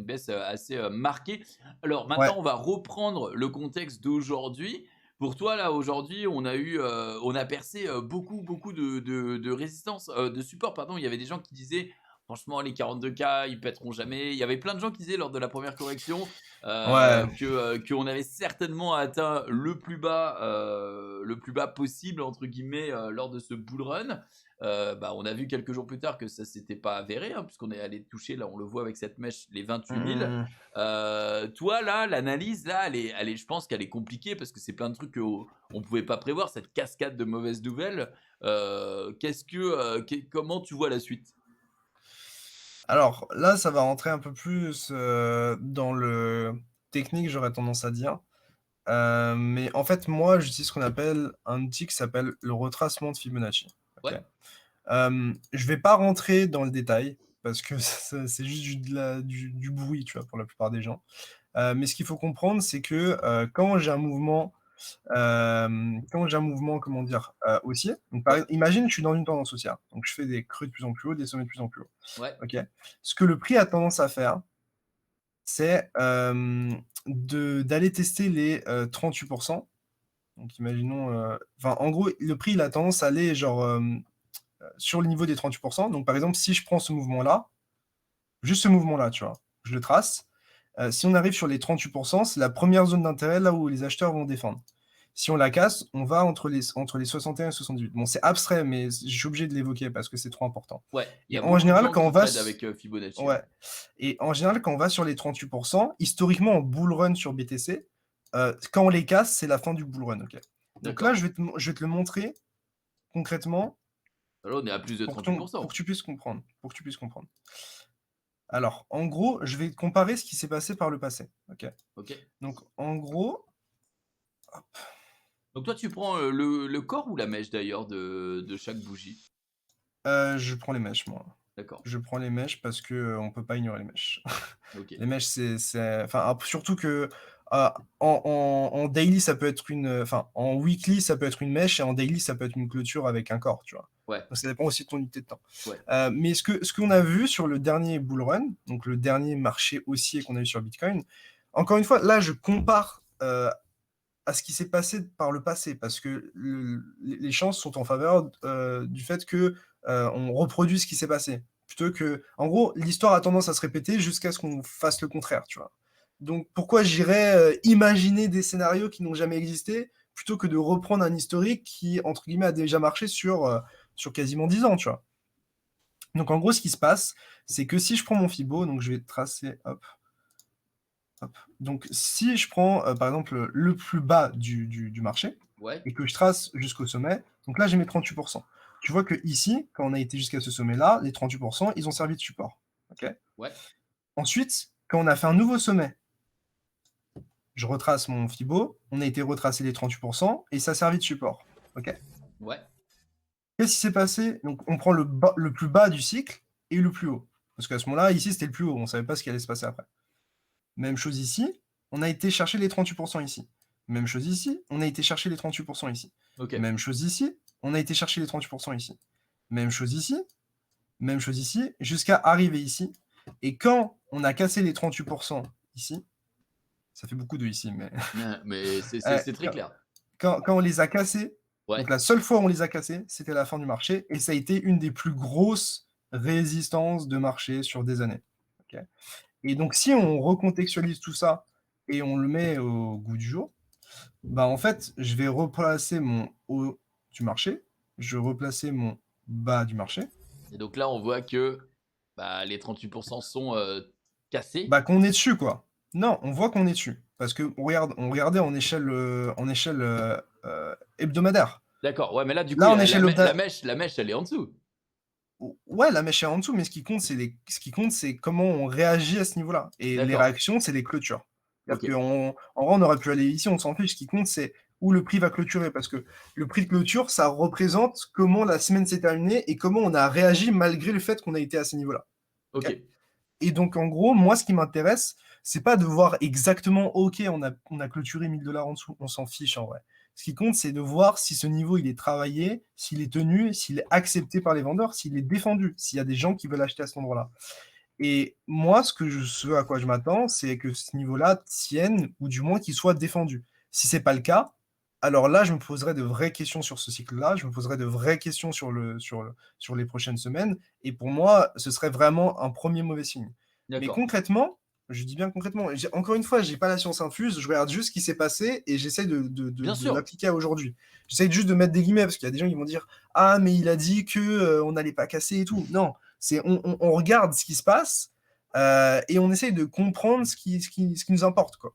baisse assez marquée. Alors Ouais. maintenant, on va reprendre le contexte d'aujourd'hui. Pour toi, là, aujourd'hui, on a percé beaucoup de résistance, de support, pardon. Il y avait des gens qui disaient, franchement, les 42K, ils pèteront jamais. Il y avait plein de gens qui disaient lors de la première correction Ouais, qu'on avait certainement atteint le plus bas possible, entre guillemets, lors de ce bull run. On a vu quelques jours plus tard que ça s'était pas avéré, hein, puisqu'on est allé toucher, là on le voit avec cette mèche, les 28 000. mmh. Toi là, l'analyse là, je pense qu'elle est compliquée parce que c'est plein de trucs qu'on ne pouvait pas prévoir, cette cascade de mauvaises nouvelles. Comment tu vois la suite? Alors là, ça va rentrer un peu plus, dans le technique, j'aurais tendance à dire. Mais en fait, moi, j'utilise ce qu'on appelle un outil qui s'appelle le retracement de Fibonacci. OK? Ouais, Je vais pas rentrer dans le détail parce que c'est juste du bruit, tu vois, pour la plupart des gens. Mais ce qu'il faut comprendre, c'est que, quand j'ai un mouvement, comment dire? Haussier, donc ouais, imagine, je suis dans une tendance haussière, donc je fais des creux de plus en plus haut, des sommets de plus en plus haut. ouais, OK? Ce que le prix a tendance à faire, c'est, d'aller tester les, 38. Donc imaginons, enfin, en gros, le prix, il a tendance à aller genre, sur le niveau des 38. Donc par exemple, si je prends ce mouvement-là, juste ce mouvement-là, tu vois? Je le trace. Si on arrive sur les 38, c'est la première zone d'intérêt, là où les acheteurs vont défendre. Si on la casse, on va entre les 61 et 78. Bon, c'est abstrait, mais je suis obligé de l'évoquer parce que c'est trop important. ouais. Il y Et a en beaucoup de général, gens quand on qui va trade s avec Fibonacci, ouais, ouais. et en général, quand on va sur les 38, historiquement en bull run sur BTC, quand on les casse, c'est la fin du bull run, OK? Donc là, D'accord. je vais te le montrer concrètement Là, on est à plus de pour 38%. que tu puisses comprendre, pour que tu puisses comprendre. Alors, en gros, je vais comparer ce qui s'est passé par le passé, OK? OK. Donc en gros, Donc toi, tu prends, le corps ou la mèche d'ailleurs de chaque bougie? je prends les mèches moi. D'accord, Je prends les mèches parce que, on peut pas ignorer les mèches. OK. Les mèches, c'est enfin, surtout que, en daily, ça peut être enfin, en weekly, ça peut être une mèche et en daily, ça peut être une clôture avec un corps, tu vois? Ouais, Donc ça dépend aussi de ton unité de temps. ouais. Mais ce qu'on a vu sur le dernier bull run, donc le dernier marché haussier qu'on a eu sur Bitcoin, encore une fois, là, je compare, à ce qui s'est passé par le passé parce que les chances sont en faveur, du fait que, on reproduise ce qui s'est passé. Plutôt que en gros, l'histoire a tendance à se répéter jusqu'à ce qu'on fasse le contraire, tu vois? Donc pourquoi j'irais, imaginer des scénarios qui n'ont jamais existé, plutôt que de reprendre un historique qui, entre guillemets, «a déjà marché» sur quasiment 10 ans, tu vois? Donc en gros, ce qui se passe, c'est que si je prends mon Fibo, donc je vais tracer, hop, hop. Donc si je prends, par exemple, le plus bas du marché Ouais, et que je trace jusqu'au sommet, donc là j'ai mes 38. Tu vois que ici, quand on a été jusqu'à ce sommet-là, les 38, ils ont servi de support. OK? ouais, Ensuite, quand on a fait un nouveau sommet, je retrace mon Fibo, on a été retracer les 38 et ça a servi de support. OK? ouais. Qu'est-ce qui s'est passé? Donc on prend le plus bas du cycle et le plus haut. Parce qu'à ce moment-là, ici, c'était le plus haut, on ne savait pas ce qui allait se passer après. Même chose ici, on a été chercher les 38 ici. Même chose ici, on a été chercher les 38 ici. OK. Même chose ici, on a été chercher les 38 ici. Même chose ici, même chose ici, jusqu'à arriver ici. Et quand on a cassé les 38 ici, ça fait beaucoup de ici, mais Mais c'est c'est euh, c'est très quand, clair. quand on les a cassés, Ouais, donc la seule fois où on les a cassés, c'était la fin du marché, et ça a été une des plus grosses résistances de marché sur des années. Ok. Et donc, si on recontextualise tout ça et on le met au goût du jour, bah, en fait, je vais replacer mon haut du marché, je vais replacer mon bas du marché, et donc là, on voit que, bah, les 38 sont, cassés. bah, qu'on est dessus, quoi. Non, on voit qu'on est dessus parce qu'on regardait en échelle, hebdomadaire. D'accord, ouais, mais là, du coup, Là, il y en a échelle hebda la mèche, elle est en dessous? ouais, la mèche est en dessous, mais ce qui compte, c'est comment on réagit à ce niveau-là et les D'accord, réactions, c'est les clôtures. C'est-à-dire OK, en vrai, on aurait pu aller ici, on s'en fiche. Ce qui compte, c'est où le prix va clôturer parce que le prix de clôture, ça représente comment la semaine s'est terminée et comment on a réagi malgré le fait qu'on a été à ces niveaux-là. OK? OK. Et donc, en gros, moi, ce qui m'intéresse, c'est pas de voir exactement, OK, on a clôturé 1 000 en dessous, on s'en fiche en vrai. Ce qui compte, c'est de voir si ce niveau, il est travaillé, s'il est tenu, s'il est accepté par les vendeurs, s'il est défendu, s'il y a des gens qui veulent acheter à cet endroit-là. Et moi, ce à quoi je m'attends, c'est que ce niveau-là tienne ou du moins qu'il soit défendu. Si c'est pas le cas, alors là, je me poserai de vraies questions sur ce cycle-là, je me poserai de vraies questions sur les prochaines semaines et pour moi, ce serait vraiment un premier mauvais signe. Mais D'accord. concrètement, je dis bien concrètement, encore une fois, j'ai pas la science infuse, je regarde juste ce qui s'est passé et j'essaie Bien de sûr. l'appliquer à aujourd'hui. J'essaie juste de mettre des guillemets parce qu'il y a des gens qui vont dire: «Ah mais il a dit que, on n'allait pas casser et tout». Non, c'est on regarde ce qui se passe, et on essaye de comprendre ce qui nous importe, quoi.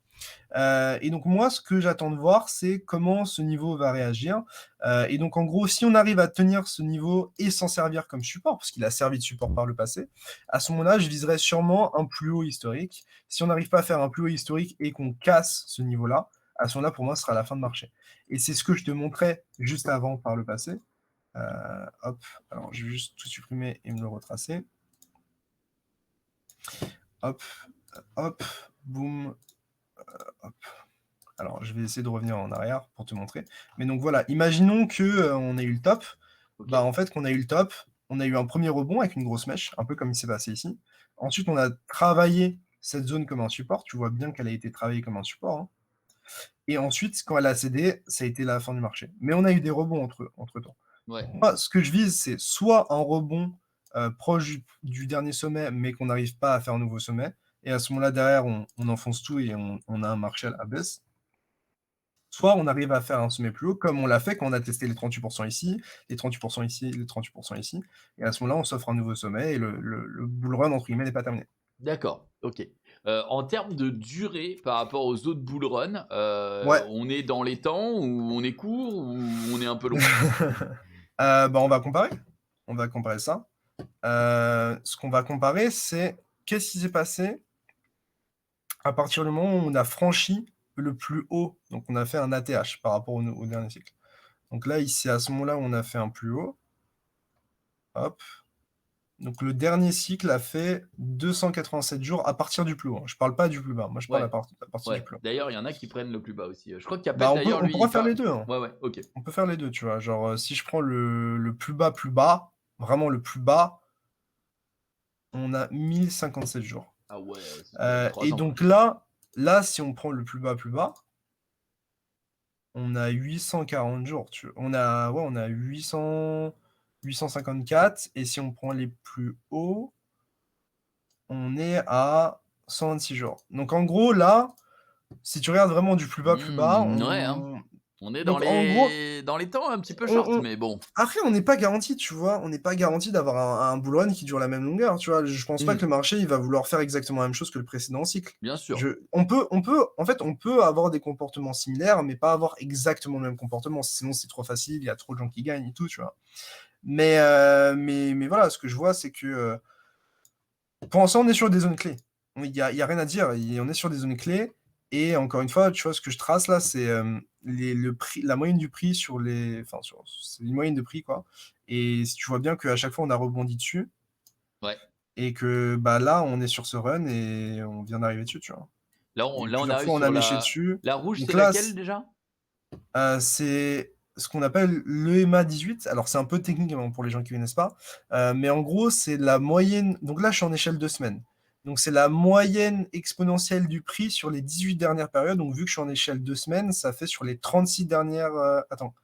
Et donc moi, ce que j'attends de voir, c'est comment ce niveau va réagir. Et donc en gros, si on arrive à tenir ce niveau et s'en servir comme support, parce qu'il a servi de support par le passé, à ce moment-là, je viserai sûrement un plus haut historique. Si on n'arrive pas à faire un plus haut historique et qu'on casse ce niveau-là, à ce moment-là, pour moi, ce sera la fin de marché. Et c'est ce que je te montrais juste avant par le passé. Hop, alors je vais juste tout supprimer et me le retracer. Hop, hop, boum, hop. Alors, je vais essayer de revenir en arrière pour te montrer. Mais donc voilà, imaginons que, on a eu le top. Bah, OK. en fait, qu'on a eu le top, on a eu un premier rebond avec une grosse mèche, un peu comme il s'est passé ici. Ensuite, on a travaillé cette zone comme un support. Tu vois bien qu'elle a été travaillée comme un support, hein. Et ensuite, quand elle a cédé, ça a été la fin du marché. Mais on a eu des rebonds entre-temps. Ouais. Moi, ce que je vise, c'est soit un rebond, proche du dernier sommet, mais qu'on n'arrive pas à faire un nouveau sommet et à ce moment-là, derrière, on enfonce tout et on a un marché à la baisse. Soit on arrive à faire un sommet plus haut, comme on l'a fait quand on a testé les 38 ici, les 38 ici, les 38 ici et à ce moment-là, on s'offre un nouveau sommet et le bull run entre guillemets n'est pas terminé. D'accord, OK. En termes de durée par rapport aux autres bull run, Ouais, on est dans les temps ou on est court ou on est un peu long? bah, on va comparer ça. Ce qu'on va comparer, c'est qu'est-ce qui s'est passé? À partir du moment où on a franchi le plus haut, donc on a fait un ATH par rapport au dernier cycle. Donc là, ici, à ce moment-là, on a fait un plus haut. Hop. Donc le dernier cycle a fait 287 jours à partir du plus haut, hein. Je parle pas du plus bas. Moi, je parle Ouais, à partir du ouais. plus haut. D'ailleurs, il y en a qui prennent le plus bas aussi. Je crois qu'il y a Bah, Pet d'ailleurs, on lui, pourra faire les 2, hein. Ouais, ouais, ok. On peut faire les 2, tu vois? Genre, si je prends le plus bas, vraiment le plus bas, on a 1057 jours. Ah ouais, c'est sur 3 Et ans, quoi. donc là, si on prend le plus bas, on a 840 jours, tu vois? On a 854 et si on prend les plus hauts, on est à 126 jours. Donc en gros, là, si tu regardes vraiment du plus bas, Ouais, hein. On est donc en gros, dans les temps un petit peu short, on mais bon. après on n'est pas garanti, tu vois? On n'est pas garanti d'avoir un bull run qui dure la même longueur, tu vois? Je pense pas Mmh, que le marché, il va vouloir faire exactement la même chose que le précédent cycle. bien sûr. On peut avoir des comportements similaires, mais pas avoir exactement le même comportement, sinon c'est trop facile, il y a trop de gens qui gagnent et tout, tu vois? Mais voilà, ce que je vois, c'est que, pour l'instant, on est sur des zones clés. Il y a rien à dire, on est sur des zones clés et encore une fois, tu vois, ce que je trace là, c'est, le prix, la moyenne du prix sur les enfin, c'est une moyenne de prix, quoi, et si tu vois bien qu'à chaque fois, on a rebondi dessus Ouais. et que, bah, là, on est sur ce run et on vient d'arriver dessus, tu vois? Et Là, on plusieurs arrive fois, on a sur léché dessus. la rouge, Donc c'est là, laquelle déjà? c'est ce qu'on appelle l'EMA 18. Alors, c'est un peu technique, hein, pour les gens qui connaissent pas, mais en gros, c'est la moyenne. Donc là, je suis en échelle 2 semaines. Donc c'est la moyenne exponentielle du prix sur les 18 dernières périodes. Donc vu que je suis en échelle 2 semaines, ça fait sur les 36 dernières, attends.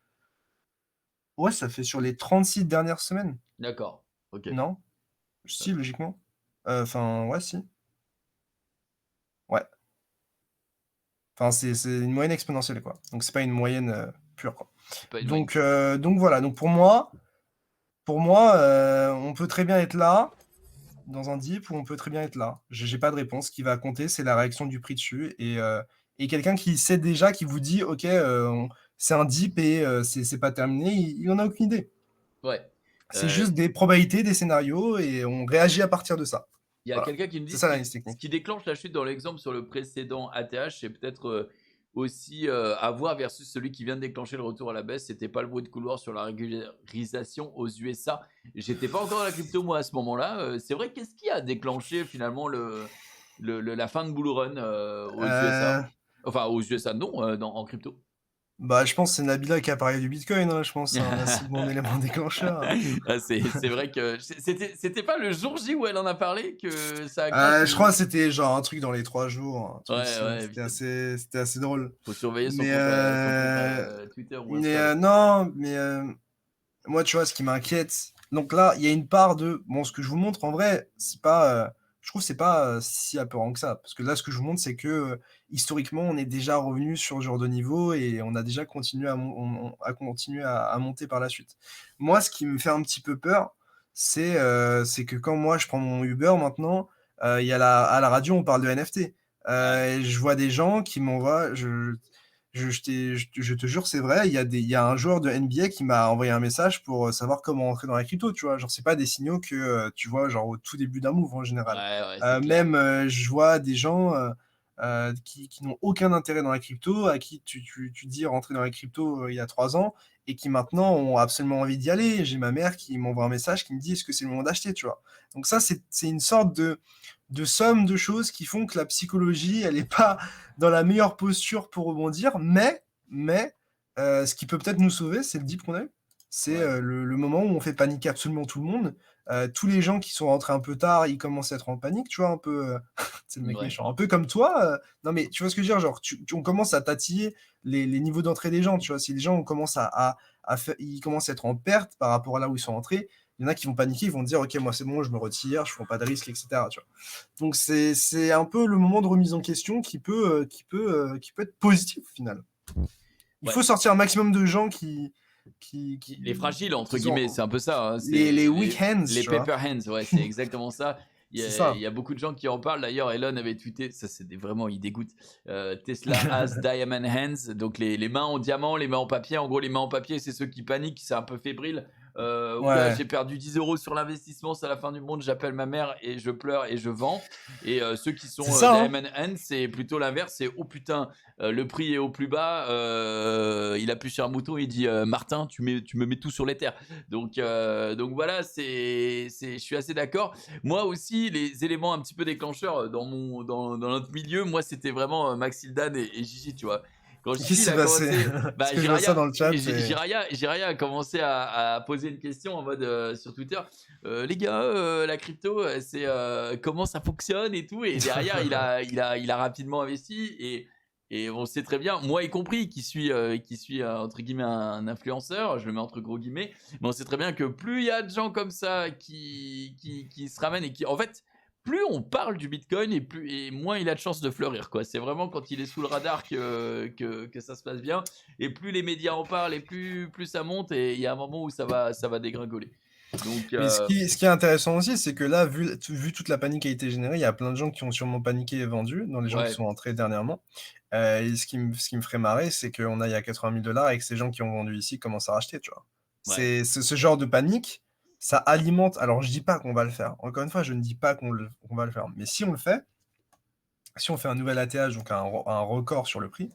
Ouais, ça fait sur les 36 dernières semaines, D'accord, OK. non? Si, logiquement. Enfin, ouais, si. Ouais. Enfin, c'est une moyenne exponentielle, quoi. Donc c'est pas une moyenne, pure, quoi. C'est pas une moyenne pure. Donc voilà. Donc pour moi, on peut très bien être là, dans un dip, ou on peut très bien être là. J'ai pas de réponse. Ce qui va compter, c'est la réaction du prix dessus et quelqu'un qui sait déjà, qui vous dit: «OK, on c'est un dip et c'est pas terminé», il en a aucune idée. Ouais. C'est juste des probabilités, des scénarios et on réagit à partir de ça. Il y a Voilà. quelqu'un qui me dit C'est ce ça l'analyse ce technique. qui déclenche la chute dans l'exemple sur le précédent ATH, c'est peut-être, aussi, à voir versus celui qui vient de déclencher le retour à la baisse. C'était pas le bruit de couloir sur la régularisation aux USA. J'étais pas encore dans la crypto moi à ce moment-là, c'est vrai, qu'est-ce qui a déclenché finalement la fin de bull run, aux USA? Heu, Enfin aux USA non, en crypto. Bah, je pense que c'est Nabila qui a parlé du bitcoin, hein, je pense, c'est un assez bon élément déclencheur. Ah, c'est vrai que c'était pas le jour J où elle en a parlé que ça a crash Je crois ou? que c'était genre un truc dans les 3 jours, un Ouais, truc aussi, hein. ouais, C'était assez drôle. faut surveiller Mais son compte, Twitter ou mais Insta. non, mais moi, tu vois, ce qui m'inquiète, donc là, il y a une part de bon, ce que je vous montre en vrai, c'est pas, je trouve que c'est pas, si apeurant que ça. Parce que là, ce que je vous montre, c'est que, historiquement, on est déjà revenu sur ce genre de niveau et on a déjà continué à continuer à monter par la suite. Moi, ce qui me fait un petit peu peur, c'est que quand moi je prends mon Uber maintenant, il y a à la radio, on parle de NFT. Ouais, Et je vois des gens qui m'envoient je te jure, c'est vrai, il y a un joueur de NBA qui m'a envoyé un message pour, savoir comment entrer dans la crypto, tu vois? Genre, c'est pas des signaux que, tu vois, genre, au tout début d'un move, en général. ouais, ouais, c'est clair. Même, je vois des gens, qui n'ont aucun intérêt dans la crypto, à qui tu dis rentrer dans la crypto, il y a 3 ans et qui maintenant ont absolument envie d'y aller. J'ai ma mère qui m'envoie un message qui me dit: «Est-ce que c'est le moment d'acheter?» tu vois? Donc ça, c'est une sorte de somme de choses qui font que la psychologie, elle est pas dans la meilleure posture pour rebondir, mais ce qui peut peut-être nous sauver, c'est le dip qu'on a eu. C'est, Ouais, le moment où on fait paniquer absolument tout le monde. Tous les gens qui sont rentrés un peu tard, ils commencent à être en panique, tu vois? Un peu, c'est le mec ouais, méchant, un peu comme toi, non mais tu vois ce que je veux dire? Genre on commence à tatiller les niveaux d'entrée des gens, tu vois? Si les gens, on commence à fai ils commencent à être en perte par rapport à là où ils sont entrés, il y en a qui vont paniquer, ils vont dire: «OK, moi c'est bon, je me retire, je prends pas de risques» et cetera, tu vois? Donc c'est un peu le moment de remise en question qui peut être positif au final. Il ouais. faut sortir un maximum de gens Les «fragiles» entre qui ont guillemets, c'est un peu ça, hein, les c'est weak hands, les tu vois? paper hands, ouais, c'est exactement ça. C'est ça. Il y a beaucoup de gens qui en parlent. D'ailleurs, Elon avait tweeté, ça c'est vraiment, il dégoûte. Tesla has diamond hands, donc les mains en diamant, les mains en papier. En gros, les mains en papier, c'est ceux qui paniquent, c'est un peu fébrile. Oula, Ouais, j'ai perdu 10 euros sur l'investissement, c'est la fin du monde, j'appelle ma mère et je pleure et je vends. Et ceux qui c'est sont ça, hein. Diamond Hand, c'est plutôt l'inverse, c'est oh putain, le prix est au plus bas, il appuie sur un bouton, il dit Martin, tu me mets tout sur les terres. Donc voilà, je suis assez d'accord. Moi aussi, les éléments un petit peu déclencheurs dans notre milieu, moi c'était vraiment Maxildan et Gigi, tu vois. Quand Qu'est-ce qui Gigi il s'est a passé? commencé, Parce bah que je vois ça dans le chat, c'est Jiraya a commencé à poser une question en mode sur Twitter, les gars, la crypto, c'est comment ça fonctionne et tout. Et derrière, il a rapidement investi et on sait très bien, moi y compris, qui suis entre guillemets un influenceur, je le mets entre gros guillemets, mais on sait très bien que plus il y a de gens comme ça qui se ramènent et qui, en fait, plus on parle du Bitcoin et moins il a de chances de fleurir, quoi. C'est vraiment quand il est sous le radar que ça se passe bien. Et plus les médias en parlent, et plus ça monte. Et il y a un moment où ça va dégringoler. Donc, mais ce qui est intéressant aussi, c'est que là, vu toute la panique qui a été générée, il y a plein de gens qui ont sûrement paniqué et vendu, dans les gens qui ouais, sont entrés dernièrement. Et ce qui me ferait marrer, c'est qu'on aille à 80 000 $ et que ces gens qui ont vendu ici commencent à racheter, tu vois. ouais, C'est ce genre de panique, ça alimente. Alors, je dis pas qu'on va le faire. Encore une fois, je ne dis pas qu'on va le faire. Mais si on le fait, si on fait un nouvel ATH, donc un record sur le prix,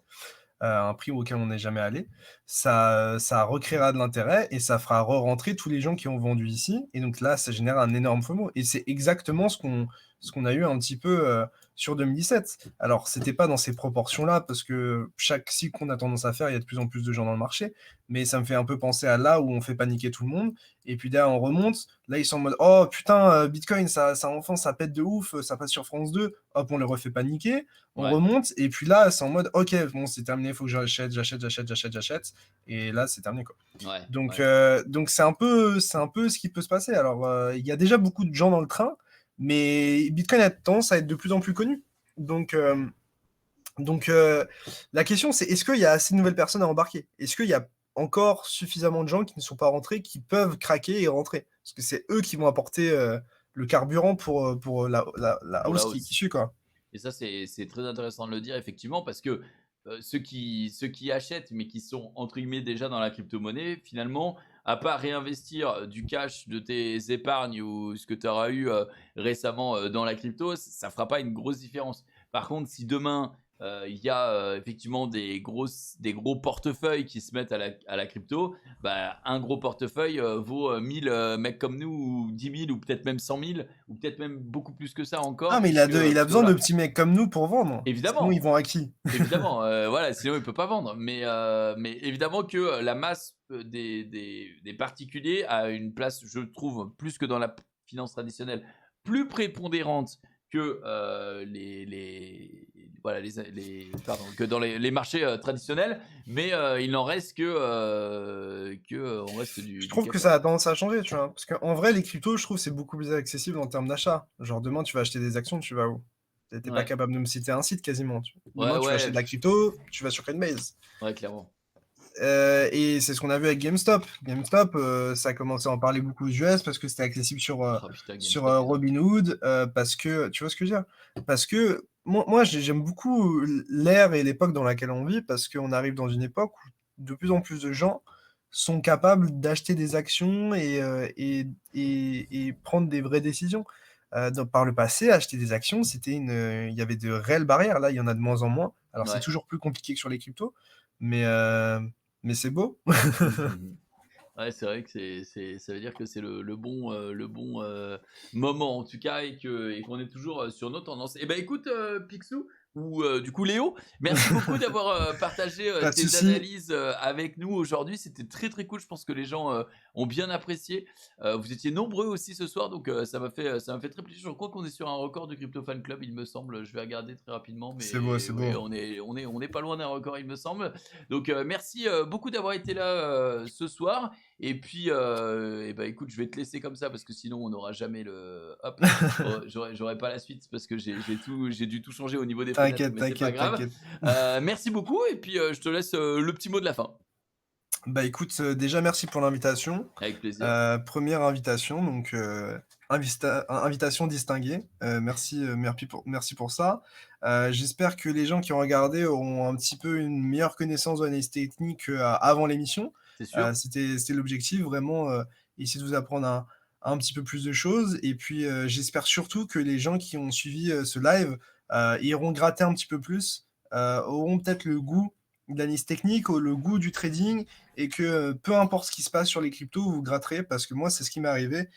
un prix auquel on n'est jamais allé, ça recréera de l'intérêt et ça fera re-rentrer tous les gens qui ont vendu ici. Et donc là, ça génère un énorme FOMO. Et c'est exactement ce qu'on a eu un petit peu sur 2017. Alors, c'était pas dans ces proportions-là, parce que chaque cycle qu'on a tendance à faire, il y a de plus en plus de gens dans le marché. Mais ça me fait un peu penser à là où on fait paniquer tout le monde. Et puis derrière, on remonte. Là, ils sont en mode, oh putain, Bitcoin, enfin, ça pète de ouf, ça passe sur France 2. Hop, on les refait paniquer, on ouais, remonte, et puis là, c'est en mode, ok, bon, c'est terminé, il faut que j'achète, et là, c'est terminé, quoi. ouais, Donc, ouais. c'est un peu ce qui peut se passer. Alors, il y a déjà beaucoup de gens dans le train, mais Bitcoin a tendance à être de plus en plus connu. Donc, la question, c'est est-ce qu'il y a assez de nouvelles personnes à embarquer? Est-ce qu'il y a encore suffisamment de gens qui ne sont pas rentrés, qui peuvent craquer et rentrer? Parce que c'est eux qui vont apporter le carburant pour la Pour la hausse qui hausse. suit, quoi. Et ça, c'est très intéressant de le dire, effectivement, parce que ceux qui achètent, mais qui sont, entre guillemets, déjà dans la crypto-monnaie, finalement, à part réinvestir du cash de tes épargnes ou ce que tu auras eu récemment dans la crypto, ça ne fera pas une grosse différence. Par contre, si demain, il y a effectivement des gros portefeuilles qui se mettent à la crypto, bah, un gros portefeuille vaut 1000 mecs comme nous, ou 10 000, ou peut-être même 100 000, ou peut-être même beaucoup plus que ça Ah, encore, mais il a puisque besoin de voilà. petits mecs comme nous pour vendre. Sinon, ils Évidemment, vont à qui? évidemment, voilà, sinon il peut pas vendre. Mais évidemment que la masse des particuliers a une place, je trouve, plus que dans la finance traditionnelle, plus prépondérante que voilà, pardon, que dans les marchés traditionnels. Mais il n'en reste on reste Je du trouve que caca. ça a tendance à changer, tu vois. Parce qu'en vrai, les cryptos, je trouve, c'est beaucoup plus accessible en termes d'achat. Genre, demain, tu vas acheter des actions, tu vas où? T'es pas Ouais, capable de me citer un site quasiment. ouais, Demain, tu vas acheter ouais, de la crypto, tu vas sur Coinbase. ouais, clairement. Et c'est ce qu'on a vu avec GameStop. GameStop, ça a commencé à en parler beaucoup aux US parce que c'était accessible Oh putain, GameStop, ils ont. Robinhood, parce que, tu vois ce que je veux dire? Parce que moi, j'aime beaucoup l'ère et l'époque dans laquelle on vit, parce qu'on arrive dans une époque où de plus en plus de gens sont capables d'acheter des actions et prendre des vraies décisions. Par le passé, acheter des actions, il y avait de réelles barrières. Là, il y en a de moins en moins. Alors, c'est Ouais. toujours plus compliqué que sur les cryptos, mais, mais c'est beau. Ouais, c'est vrai que ça veut dire que c'est le bon moment en tout cas et qu'on est toujours sur nos tendances. Et ben écoute, Picsou, ou du coup Léo, merci beaucoup d'avoir partagé Pas de tes souci. analyses avec nous aujourd'hui. C'était très très cool. Je pense que les gens ont bien apprécié. Vous étiez nombreux aussi ce soir, donc ça m'a fait très plaisir. Je crois qu'on est sur un record du Crypto Fan Club, il me semble. Je vais regarder très rapidement, C'est beau, mais c'est oui, beau. on est pas loin d'un record, il me semble. Donc merci beaucoup d'avoir été là ce soir. Et bah écoute, je vais te laisser comme ça parce que sinon on n'aura jamais le. Hop, j'aurais pas la suite parce que j'ai dû tout changer au niveau des fenêtres, T'inquiète, mais c'est pas t'inquiète, grave. t'inquiète. Merci beaucoup et puis je te laisse le petit mot de la fin. Bah écoute, déjà merci pour l'invitation. Avec plaisir. Première invitation, donc invitation distinguée. Merci pour ça. J'espère que les gens qui ont regardé auront un petit peu une meilleure connaissance de l'analyse technique avant l'émission. C'est sûr. C'était l'objectif, vraiment, essayer de vous apprendre un petit peu plus de choses et puis, j'espère surtout que les gens qui ont suivi, ce live, iront gratter un petit peu plus, auront peut-être le goût de l'analyse technique, ou le goût du trading et que, peu importe ce qui se passe sur les cryptos, vous gratterez parce que moi, c'est ce qui m'est arrivé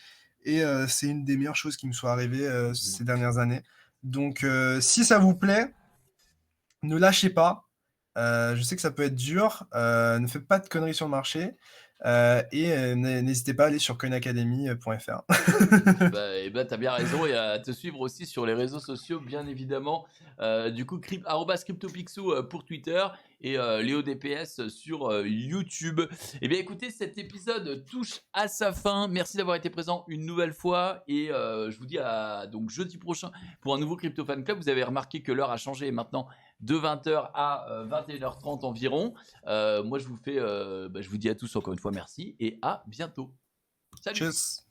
et c'est une des meilleures choses qui me soit arrivées, ces dernières années. Donc, si ça vous plaît, ne lâchez pas. Je sais que ça peut être dur, ne faites pas de conneries sur le marché, et n'hésitez pas à aller sur coinacademy.fr. Bah, t'as bien raison et à te suivre aussi sur les réseaux sociaux, bien évidemment. Du coup, @CryptoPixou pour Twitter et Léo DPS sur YouTube. Et bien, écoutez, cet épisode touche à sa fin. Merci d'avoir été présent une nouvelle fois et je vous dis à donc jeudi prochain pour un nouveau Crypto Fan Club. Vous avez remarqué que l'heure a changé maintenant de 20h à 21h30 environ. Moi, je vous dis à tous encore une fois merci et à bientôt. Salut. Tchuss.